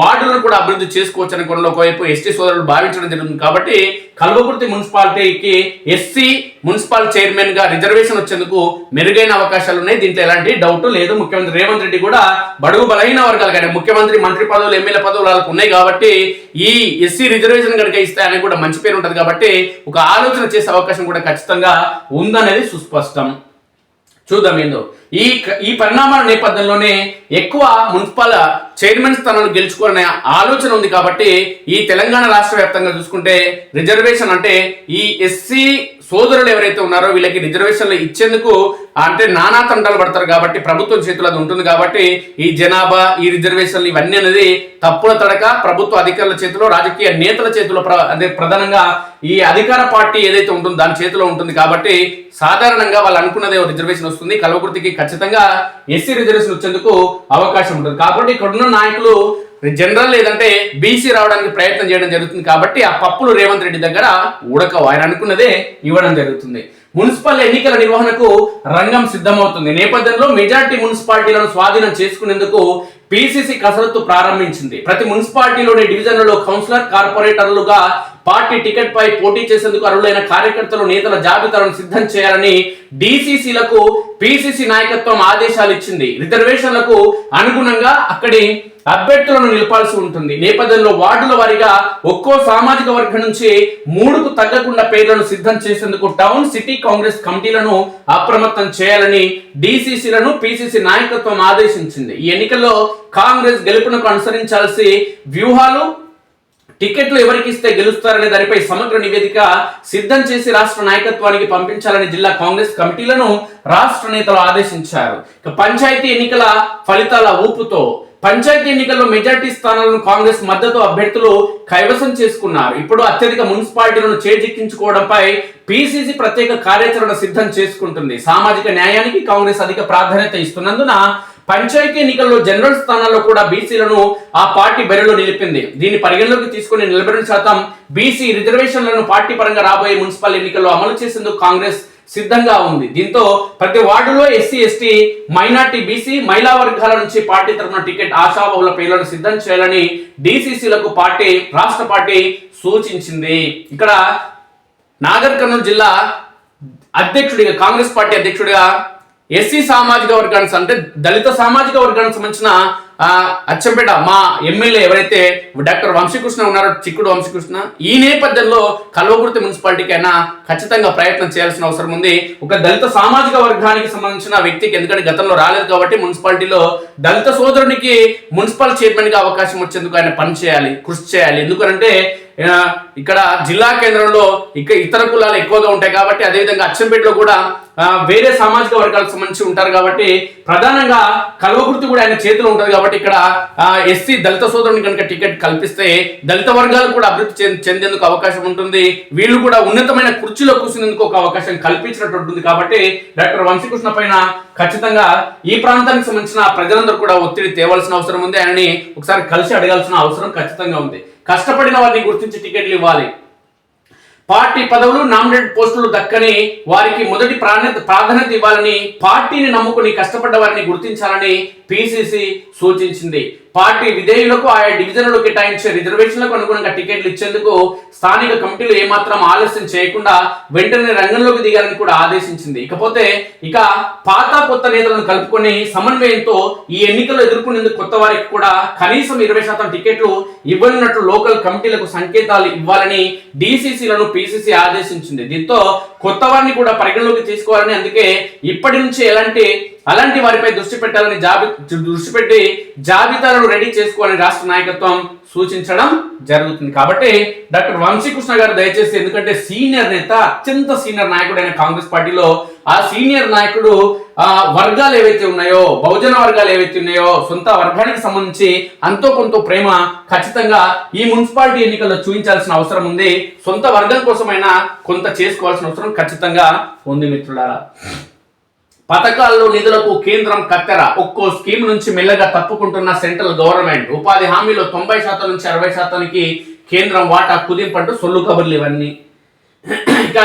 వార్డులను కూడా అభివృద్ధి చేసుకోవచ్చు అని కొన్ని ఒకవైపు ఎస్టీ సోదరులు భావించడం జరుగుతుంది. కాబట్టి కల్వకుర్తి మున్సిపాలిటీకి ఎస్సీ మున్సిపల్ చైర్మన్ గా రిజర్వేషన్ వచ్చేందుకు మెరుగైన అవకాశాలు ఉన్నాయి. దీంట్లో ఎలాంటి డౌట్ లేదు. ముఖ్యమంత్రి రేవంత్ రెడ్డి కూడా బడుగు బలహీన వర్గాలు కానీ ముఖ్యమంత్రి మంత్రి పదవులు ఎమ్మెల్యే పదవులు వాళ్ళకు ఉన్నాయి కాబట్టి ఈ ఎస్సీ రిజర్వేషన్ కనుక ఇస్తాయని కూడా మంచి పేరు ఉంటుంది. కాబట్టి ఒక ఆలోచన చేసే అవకాశం కూడా ఖచ్చితంగా ఉందనేది సుస్పష్టం. చూద్దాం ఏందో. ఈ పరిణామాల నేపథ్యంలోనే ఎక్కువ మున్సిపల్ చైర్మన్ స్థానాలు గెలుచుకోవాలనే ఆలోచన ఉంది. కాబట్టి ఈ తెలంగాణ రాష్ట్ర వ్యాప్తంగా చూసుకుంటే రిజర్వేషన్ అంటే ఈ ఎస్సీ సోదరులు ఎవరైతే ఉన్నారో వీళ్ళకి రిజర్వేషన్లు ఇచ్చేందుకు అంటే నానా తంటాలు పడతారు. కాబట్టి ప్రభుత్వం చేతులు అది ఉంటుంది. కాబట్టి ఈ జనాభా ఈ రిజర్వేషన్లు ఇవన్నీ అనేది తప్పుల తడక ప్రభుత్వ అధికారుల చేతిలో రాజకీయ నేతల చేతిలో అదే ప్రధానంగా ఈ అధికార పార్టీ ఏదైతే ఉంటుందో దాని చేతిలో ఉంటుంది. కాబట్టి సాధారణంగా వాళ్ళు అనుకున్నదే రిజర్వేషన్ వస్తుంది. కల్వకుర్తికి ఖచ్చితంగా ఎస్సీ రిజర్వేషన్ వచ్చేందుకు అవకాశం ఉంటుంది. కాబట్టి ఇక్కడున్న నాయకులు జనరల్ లేదంటే బీసీ రావడానికి ప్రయత్నం చేయడం జరుగుతుంది. కాబట్టి ఆ పప్పులు రేవంత్ రెడ్డి దగ్గర ఉడకవు, ఆయన అనుకున్నదే ఇవ్వడం జరుగుతుంది. మున్సిపల్ ఎన్నికల నిర్వహణకు రంగం సిద్ధమవుతుంది. నేపథ్యంలో మెజార్టీ మున్సిపాలిటీలను స్వాధీనం చేసుకునేందుకు పిసిసి కసరత్తు ప్రారంభించింది. ప్రతి మున్సిపాలిటీలోని డివిజన్లలో కౌన్సిలర్ కార్పొరేటర్లుగా పార్టీ టికెట్ పై పోటీ చేసేందుకు అర్హులైన కార్యకర్తలు నేతల జాబితాలను సిద్ధం చేయాలని డిసిసిలకు పిసిసి నాయకత్వం ఆదేశాలు ఇచ్చింది. రిజర్వేషన్లకు అనుగుణంగా అక్కడి అభ్యర్థులను నిలపాల్సి ఉంటుంది. నేపథ్యంలో వార్డుల వారీగా ఒక్కో సామాజిక వర్గం నుంచి 3కు తగ్గకుండా పేర్లను సిద్ధం చేసేందుకు టౌన్ సిటీ కాంగ్రెస్ కమిటీలను అప్రమత్తం చేయాలని డిసిసిలను పిసిసి నాయకత్వం ఆదేశించింది. ఈ ఎన్నికల్లో కాంగ్రెస్ గెలుపునకు అనుసరించాల్సి వ్యూహాలు, టికెట్లు ఎవరికి ఇస్తే గెలుస్తారనే దానిపై సమగ్ర నివేదిక సిద్ధం చేసి రాష్ట్ర నాయకత్వానికి పంపించాలని జిల్లా కాంగ్రెస్ కమిటీలను రాష్ట్ర నేతలు ఆదేశించారు. పంచాయతీ ఎన్నికల ఫలితాల ఊపుతో పంచాయతీ ఎన్నికల్లో మెజార్టీ స్థానాలను కాంగ్రెస్ మద్దతు అభ్యర్థులు కైవసం చేసుకున్నారు. ఇప్పుడు అత్యధిక మున్సిపాలిటీలను చేజిక్కించుకోవడంపై పిసిసి ప్రత్యేక కార్యాచరణ సిద్ధం చేసుకుంటుంది. సామాజిక న్యాయానికి కాంగ్రెస్ అధిక ప్రాధాన్యత ఇస్తున్నందున పంచాయతీ ఎన్నికల్లో జనరల్ స్థానాల్లో కూడా బీసీలను ఆ పార్టీ బరిలో నిలిపింది. దీన్ని పరిగణలోకి తీసుకుని 40% బీసీ రిజర్వేషన్లను పార్టీ పరంగా రాబోయే మున్సిపల్ ఎన్నికల్లో అమలు చేసేందుకు కాంగ్రెస్ సిద్ధంగా ఉంది. దీంతో ప్రతి వార్డులో ఎస్సీ ఎస్టీ మైనార్టీ బీసీ మహిళా వర్గాల నుంచి పార్టీ తరఫున టికెట్ ఆశావహుల పేర్లను సిద్ధం చేయాలని డిసిసిలకు రాష్ట్ర పార్టీ సూచించింది. ఇక్కడ నాగర్ కర్నూలు జిల్లా అధ్యక్షుడిగా కాంగ్రెస్ పార్టీ అధ్యక్షుడిగా ఎస్సీ సామాజిక వర్గానికి అంటే దళిత సామాజిక వర్గానికి సంబంధించిన అచ్చంపేట మా ఎమ్మెల్యే ఎవరైతే డాక్టర్ వంశీకృష్ణ ఉన్నారో, చిక్కుడు వంశీకృష్ణ, ఈ నేపథ్యంలో కల్వకుర్తి మున్సిపాలిటీకి అయినా ఖచ్చితంగా ప్రయత్నం చేయాల్సిన అవసరం ఉంది. ఒక దళిత సామాజిక వర్గానికి సంబంధించిన వ్యక్తికి ఎందుకంటే గతంలో రాలేదు కాబట్టి మున్సిపాలిటీలో దళిత సోదరునికి మున్సిపల్ చైర్మన్ గా అవకాశం వచ్చేందుకు ఆయన పని చేయాలి, కృషి చేయాలి. ఎందుకంటే ఇక్కడ జిల్లా కేంద్రంలో ఇతర కులాలు ఎక్కువగా ఉంటాయి కాబట్టి, అదేవిధంగా అచ్చంపేటలో కూడా వేరే సామాజిక వర్గాలకు సంబంధించి ఉంటారు కాబట్టి ప్రధానంగా కల్వకుర్తి కూడా ఆయన చేతిలో ఉంటుంది కాబట్టి ఇక్కడ ఎస్సీ దళిత సోదరుని కనుక టికెట్ కల్పిస్తే దళిత వర్గాలు కూడా అభివృద్ధి చెందేందుకు అవకాశం ఉంటుంది, వీళ్ళు కూడా ఉన్నతమైన కుర్చీలో కూర్చునేందుకు ఒక అవకాశం కల్పించినట్టు ఉంటుంది. కాబట్టి డాక్టర్ వంశీకృష్ణ పైన ఖచ్చితంగా ఈ ప్రాంతానికి సంబంధించిన ప్రజలందరూ కూడా ఒత్తిడి తేవాల్సిన అవసరం ఉంది, ఆయనని ఒకసారి కలిసి అడగాల్సిన అవసరం ఖచ్చితంగా ఉంది. కష్టపడిన వారిని గుర్తించి టికెట్లు ఇవ్వాలి, పార్టీ పదవులు నామినేటెడ్ పోస్టులు దక్కని వారికి మొదటి ప్రాధాన్యత ఇవ్వాలని, పార్టీని నమ్ముకుని కష్టపడ్డ వారిని గుర్తించాలని పిసిసి సూచించింది. పార్టీ విధేయులకు ఆయా డివిజన్లు కేటాయించే రిజర్వేషన్లకు అనుగుణంగా టికెట్లు ఇచ్చేందుకు స్థానిక కమిటీలు ఏమాత్రం ఆలస్యం చేయకుండా వెంటనే రంగంలోకి దిగాలని కూడా ఆదేశించింది. ఇకపోతే పాత కొత్త నేతలను కలుపుకొని సమన్వయంతో ఈ ఎన్నికల్లో ఎదుర్కొనేందుకు కొత్త వారికి కూడా కనీసం 20% టికెట్లు ఇవ్వనున్నట్లు లోకల్ కమిటీలకు సంకేతాలు ఇవ్వాలని డిసిసిలను పిసిసి ఆదేశించింది. దీంతో కొత్త వారిని కూడా పరిగణలోకి తీసుకోవాలని, అందుకే ఇప్పటి నుంచి అలాంటి వారిపై దృష్టి పెట్టి జాబితాలను రెడీ చేసుకోవాలని రాష్ట్ర నాయకత్వం సూచించడం జరుగుతుంది. కాబట్టి డాక్టర్ వంశీకృష్ణ గారు దయచేసి, ఎందుకంటే సీనియర్ నేత, అత్యంత సీనియర్ నాయకుడైన కాంగ్రెస్ పార్టీలో ఆ సీనియర్ నాయకుడు వర్గాలు ఏవైతే ఉన్నాయో, బహుజన వర్గాలు ఏవైతే ఉన్నాయో, సొంత వర్గానికి సంబంధించి అంతో కొంత ప్రేమ ఖచ్చితంగా ఈ మున్సిపాలిటీ ఎన్నికల్లో చూపించాల్సిన అవసరం ఉంది. సొంత వర్గం కోసమైనా కొంత చేసుకోవాల్సిన అవసరం ఖచ్చితంగా ఉంది. మిత్రులారా, పథకాల్లో నిధులకు కేంద్రం కత్తెర, ఒక్కో స్కీమ్ నుంచి మెల్లగా తప్పుకుంటున్న సెంట్రల్ గవర్నమెంట్, ఉపాధి హామీలో 90% నుంచి 60%కి కేంద్రం వాటా కుదింపంటూ సొల్లు కబుర్లు ఇవన్నీ. ఇక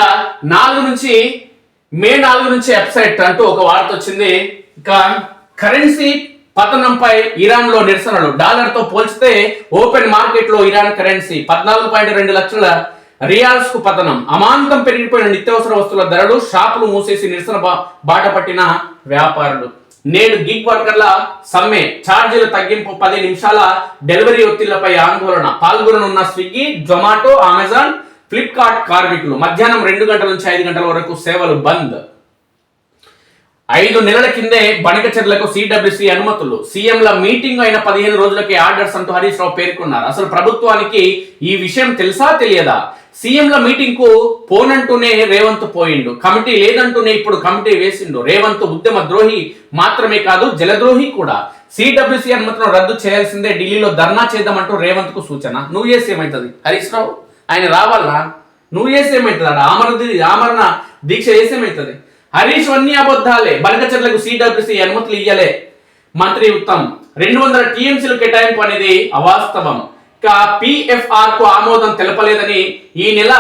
మే 4 నుంచి వెబ్సైట్ అంటూ ఒక వార్త వచ్చింది. ఇక కరెన్సీ పతనంపై ఇరాన్ లో నిరసనలు, డాలర్ తో పోల్చితే ఓపెన్ మార్కెట్ లో ఇరాన్ కరెన్సీ 14.2 లక్షల రియాల్స్ కు పతనం, అమాంతం పెరిగిపోయిన నిత్యావసర వస్తువుల ధరలు, షాపులు మూసేసి నిరసన బాట పట్టిన వ్యాపారులు. నేడు గిగ్ వర్కర్ల సమ్మె, ఛార్జీల తగ్గింపు, 10 నిమిషాల డెలివరీ ఒత్తిళ్లపై ఆందోళన, పాల్గొననున్న స్విగ్గీ, జొమాటో, అమెజాన్, ఫ్లిప్కార్ట్ కార్మికులు. మధ్యాహ్నం 2 గంటల నుంచి 5 గంటల వరకు సేవలు బంద్. 5 నెలల కిందే బణికచెర్లకు సిడబ్ల్యూసి అనుమతులు, సీఎంల మీటింగ్ అయిన 15 రోజులకే ఆర్డర్స్ అంటూ హరీష్ రావు పేర్కొన్నారు. అసలు ప్రభుత్వానికి ఈ విషయం తెలుసా తెలియదా? సీఎంల మీటింగ్ కు పోనంటూనే రేవంత్ పోయిండు, కమిటీ లేదంటూనే ఇప్పుడు కమిటీ వేసిండు. రేవంత్ ఉద్యమ ద్రోహి మాత్రమే కాదు, జలద్రోహి కూడా. సిడబ్ల్యూసి అనుమతులను రద్దు చేయాల్సిందే, ఢిల్లీలో ధర్నా చేద్దామంటూ రేవంత్ కు సూచన. నువ్వు చేసి ఏమవుతుంది హరీష్ రావు? ఆయన రావాలా? నువ్వు చేసి ఏమవుతుంది? ఆమరణ దీక్ష చేసేమవుతుంది? హరీష్ అన్ని అబద్ధాలే. బనకచెర్లకు సిడబ్ల్యూసి అనుమతులు ఇయ్యలే. మంత్రి ఉత్తమ్ 200 టీఎంసీలు కేటాయింపు అనేది అవాస్తవం. పిఎఫ్ఆర్ కు ఆమోదం తెలపలేదని ఈ నెల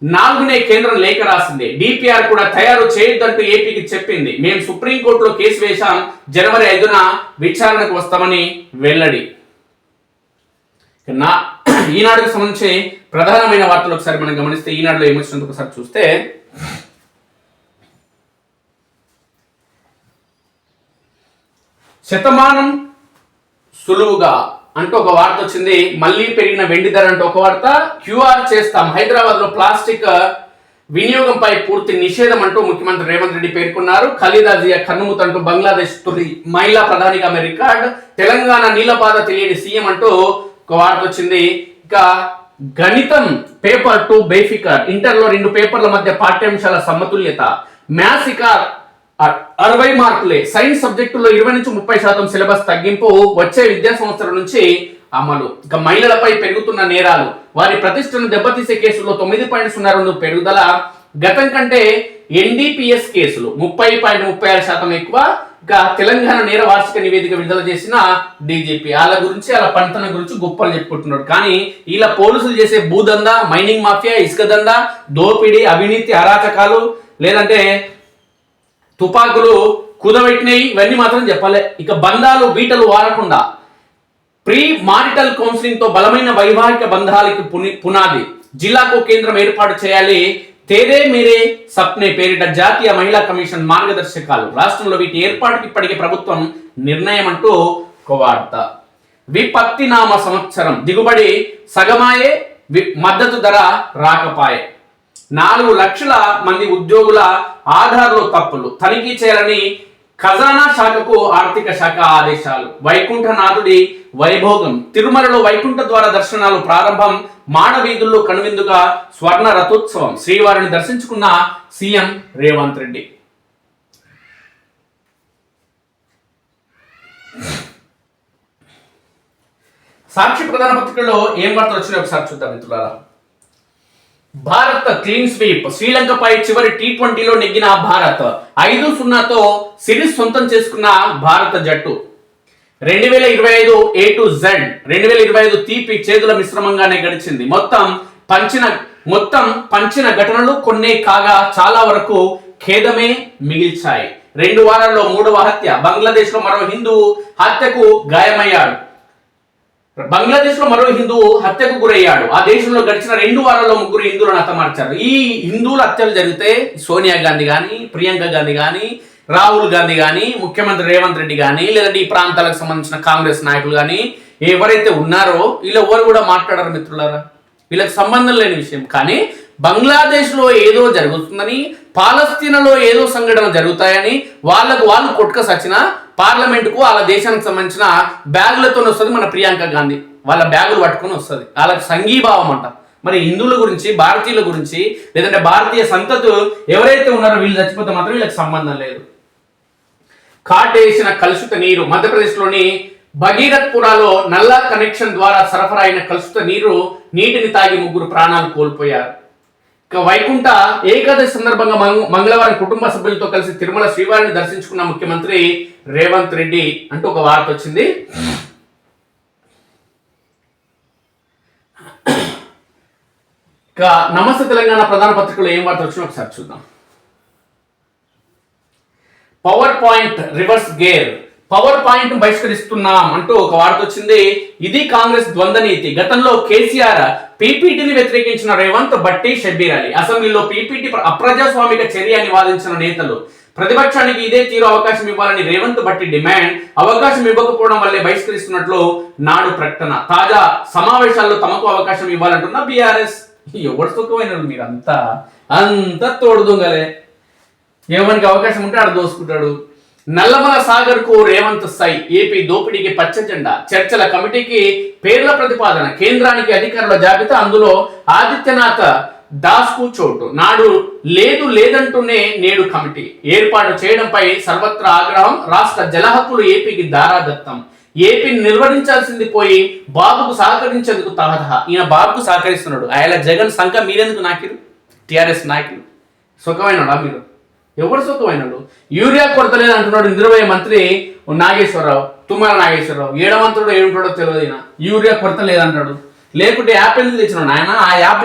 4నే కేంద్రం లేఖ రాసింది. డిపిఆర్ కూడా తయారు చేయొద్దంటూ ఏపీకి చెప్పింది. మేము సుప్రీంకోర్టులో కేసు వేశాం, జనవరి 5న విచారణకు వస్తామని వెల్లడి. ఈనాడుకు సంబంధించి ప్రధానమైన వార్తలు ఒకసారి మనం గమనిస్తే, ఈనాడులో ఏమొచ్చినందుకు ఒకసారి చూస్తే, శతమానం సులువుగా అంటూ ఒక వార్త వచ్చింది. మళ్ళీ పెరిగిన వెండి ధర అంటూ ఒక వార్త. క్యూఆర్ చేస్తాం, హైదరాబాద్ లో ప్లాస్టిక్ వినియోగంపై పూర్తి నిషేధం అంటూ ముఖ్యమంత్రి రేవంత్ రెడ్డి పేర్కొన్నారు. ఖలీదా జియా కన్నుమూతంటూ బంగ్లాదేశ్ తొలి మహిళా ప్రధానిగా ఆమె రికార్డ్. తెలంగాణ నీలబాధ తెలియని సీఎం అంటూ ఒక వార్త వచ్చింది. ఇక గణితం పేపర్ 2 బేఫికర్, ఇంటర్లో 2 పేపర్ల మధ్య పాఠ్యాంశాల సమతుల్యత. మ్యాథ్స్ ఇక 60 మార్కులే. సైన్స్ సబ్జెక్టులో 20 నుంచి 30% సిలబస్ తగ్గింపు వచ్చే విద్యా సంవత్సరం నుంచి అమలు. ఇక మహిళలపై పెరుగుతున్న నేరాలు, వారి ప్రతిష్టను దెబ్బతీసే కేసుల్లో 9.02 పెరుగుదల. గతం కంటే ఎన్డీపీఎస్ కేసులు 30.36% ఎక్కువ. ఇక తెలంగాణ నేర వార్షిక నివేదిక విడుదల చేసిన డీజీపీ, వాళ్ళ గురించి వాళ్ళ పంటన గురించి గొప్పలు చెప్పుకుంటున్నాడు. కానీ ఇలా పోలీసులు చేసే భూదందా, మైనింగ్ మాఫియా, ఇసుక దందా, దోపిడీ, అవినీతి, అరాచకాలు, లేదంటే తుపాకులు కుదబెట్టినాయి, ఇవన్నీ మాత్రం చెప్పలే. ఇక బంధాలు బీటలు వాడకుండా ప్రీ మారిటల్ కౌన్సిలింగ్ తో బలమైన వైవాహిక బంధాలకు పునాది. జిల్లాకు కేంద్రం ఏర్పాటు చేయాలి. తేరే మేరే సప్నే పేరిట జాతీయ మహిళా కమిషన్ మార్గదర్శకాలు. రాష్ట్రంలో వీటి ఏర్పాటుకి ఇప్పటికే ప్రభుత్వం నిర్ణయం అంటూ ఒక వార్త. విపత్తినామ సంవత్సరం, దిగుబడి సగమాయే, మద్దతు ధర రాకపాయే. 4 లక్షల మంది ఉద్యోగుల ఆధార్లో తప్పులు తనిఖీ చేయాలని ఖజానా శాఖకు ఆర్థిక శాఖ ఆదేశాలు. వైకుంఠనాథుడి వైభోగం, తిరుమలలో వైకుంఠ ద్వార దర్శనాలు ప్రారంభం. మాడవీధుల్లో కనువిందుగా స్వర్ణ రథోత్సవం, శ్రీవారిని దర్శించుకున్న సీఎం రేవంత్ రెడ్డి. సాక్షి ప్రధాన పత్రికలో ఏం వార్తలు వచ్చినాయి ఒకసారి చూద్దాం మిత్రులారా. భారత్ క్లీన్ స్వీప్, శ్రీలంకపై చివరి T20లో నెగ్గిన భారత్ 5-0తో సిరీస్ సొంతం చేసుకున్న భారత జట్టు. 2025 A to Z, 2025 తీపి చేదుల మిశ్రమంగానే గడిచింది. మొత్తం పంచిన ఘటనలు కొన్ని కాగా చాలా వరకు ఖేదమే మిగిల్చాయి. 2 వారాల్లో 3వ హత్య. బంగ్లాదేశ్ లో మరో హిందువు హత్యకు గాయమయ్యాడు. గురయ్యాడు. ఆ దేశంలో గడిచిన 2 వారాల్లో 3 హిందువులను హతమార్చారు. ఈ హిందువుల హత్యలు జరిగితే సోనియా గాంధీ కానీ, ప్రియాంక గాంధీ కానీ, రాహుల్ గాంధీ కానీ, ముఖ్యమంత్రి రేవంత్ రెడ్డి కానీ, లేదంటే ఈ ప్రాంతాలకు సంబంధించిన కాంగ్రెస్ నాయకులు కానీ ఎవరైతే ఉన్నారో వీళ్ళు ఎవరు కూడా మాట్లాడారు మిత్రులారా. వీళ్ళకి సంబంధం లేని విషయం. కానీ బంగ్లాదేశ్ లో ఏదో జరుగుతుందని, పాలస్తీనాలో ఏదో సంఘటన జరుగుతాయని వాళ్ళు కొట్టుక సచిన పార్లమెంటుకు వాళ్ళ దేశానికి సంబంధించిన బ్యాగులతో వస్తుంది మన ప్రియాంక గాంధీ. వాళ్ళ బ్యాగులు పట్టుకొని వస్తుంది. వాళ్ళకి సంఘీభావం అంట. మరి హిందువుల గురించి, భారతీయుల గురించి, లేదంటే భారతీయ సంతతి ఎవరైతే ఉన్నారో వీళ్ళు చచ్చిపోతే మాత్రం వీళ్ళకి సంబంధం లేదు. కాటేసిన కలుషిత నీరు. మధ్యప్రదేశ్లోని భగీరథ్పురాలో నల్లా కనెక్షన్ ద్వారా సరఫరా అయిన కలుషిత నీటిని తాగి 3 ప్రాణాలు కోల్పోయారు. ఇక వైకుంఠ ఏకాదశి సందర్భంగా మంగళవారం కుటుంబ సభ్యులతో కలిసి తిరుమల శ్రీవారిని దర్శించుకున్న ముఖ్యమంత్రి రేవంత్ రెడ్డి అంటూ ఒక వార్త వచ్చింది. ఇక నమస్తే తెలంగాణ ప్రధాన పత్రికలో ఏం వార్త వచ్చినా ఒకసారి చూద్దాం. Power point reverse gear, power point బహిష్కరిస్తున్నాం అంటూ ఒక వార్త వచ్చింది. ఇది కాంగ్రెస్ ద్వంద్వ నీతి. గతంలో కేసీఆర్ పీపీటీని వ్యతిరేకించిన రేవంత్, బట్టి, షబ్బీర్ అలీ. అసెంబ్లీలో పీపీటీ అప్రజాస్వామిక చర్య అని వాదించిన నేతలు. ప్రతిపక్షానికి ఇదే తీరు అవకాశం ఇవ్వాలని రేవంత్, బట్టి డిమాండ్. అవకాశం ఇవ్వకపోవడం వల్లే బహిష్కరిస్తున్నట్లు నాడు ప్రకటన. తాజా సమావేశాల్లో తమకు అవకాశం ఇవ్వాలంటున్న బీఆర్ఎస్. ఎవరు సుఖమైన మీరు అంతా తోడుదొంగలే. ఎవరికి అవకాశం ఉంటే ఆడ దోసుకుంటాడు. నల్లమల సాగర్ కు రేవంత్ సై. ఏపీ దోపిడీకి పచ్చ జెండా. చర్చల కమిటీకి పేర్ల ప్రతిపాదన. కేంద్రానికి అధికారుల జాబితా. అందులో ఆదిత్యనాథ్ దాస్ కు చోటు. నాడు లేదంటూనే నేడు కమిటీ ఏర్పాటు చేయడంపై సర్వత్రా ఆగ్రహం. రాష్ట్ర జల హక్కులు ఏపీకి దారాదత్తం. ఏపీని నిర్వహించాల్సింది పోయి బాబుకు సహకరించేందుకు తహతహ. ఈయన బాబుకు సహకరిస్తున్నాడు. ఆయన జగన్ సంఖ మీరెందుకు నాకిరు? టిఆర్ఎస్ నాయకులు సుఖమైనడా మీరు? ఎవరు సుఖమైనడు? యూరియా కొరత లేదు అంటున్నాడు నిర్వహణ మంత్రి నాగేశ్వరరావు, తుమ్మల నాగేశ్వరరావు. ఏడమంతుడు ఏమిటాడో తెలియదు. ఈయన యూరియా కొరత లేదంటాడు. లేకుంటే యాప్ ఎందుకు తెచ్చినాడు ఆయన? ఆ యాప్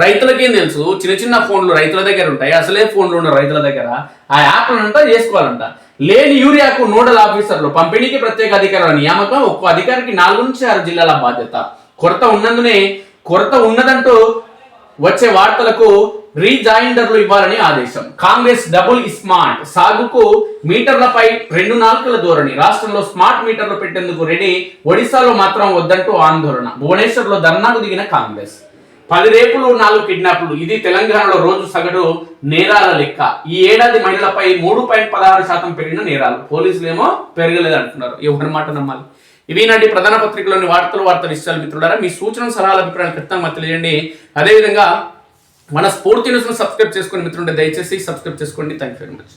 రైతులకేం తెలుసు? చిన్న ఫోన్లు రైతుల దగ్గర ఉంటాయి. అసలే ఫోన్లు ఉండవు రైతుల దగ్గర. ఆ యాప్ అంతా చేసుకోవాలంట. లేని యూరియాకు నోడల్ ఆఫీసర్లు, పంపిణీకి ప్రత్యేక అధికారుల నియామకం. ఒక్కో అధికారికి 4 నుంచి 6 జిల్లాల బాధ్యత. కొరత ఉన్నదంటూ వచ్చే వార్తలకు రీజాయిండర్లు ఇవ్వాలని ఆదేశం. కాంగ్రెస్ డబుల్ స్మార్ట్ సాగుకు మీటర్లపై 2 నాలుకల ధోరణి. రాష్ట్రంలో స్మార్ట్ మీటర్లు పెట్టేందుకు రెడీ. ఒడిశాలో మాత్రం వద్దంటూ ఆందోళన. భువనేశ్వర్లో ధర్నాకు దిగిన కాంగ్రెస్. 10 రేపులు 4 కిడ్నాపులు. ఇది తెలంగాణలో రోజు సగటు నేరాల లెక్క. ఈ ఏడాది మహిళలపై 3.16% పెరిగిన నేరాలు. పోలీసులు ఏమో పెరగలేదు అంటున్నారు. ఎవరి మాట నమ్మాలి? ఇవి నాటి ప్రధాన పత్రికలోని వార్త విషయాలు మిత్రులారా. మీ సూచనలు, సలహాల అభిప్రాయాలు ఖచ్చితంగా తెలియజేయండి. అదేవిధంగా మన స్ఫూర్తి న్యూస్ను సబ్స్క్రైబ్ చేసుకోండి మిత్రులంటే దయచేసి సబ్స్క్రైబ్ చేసుకోండి. Thank you very much.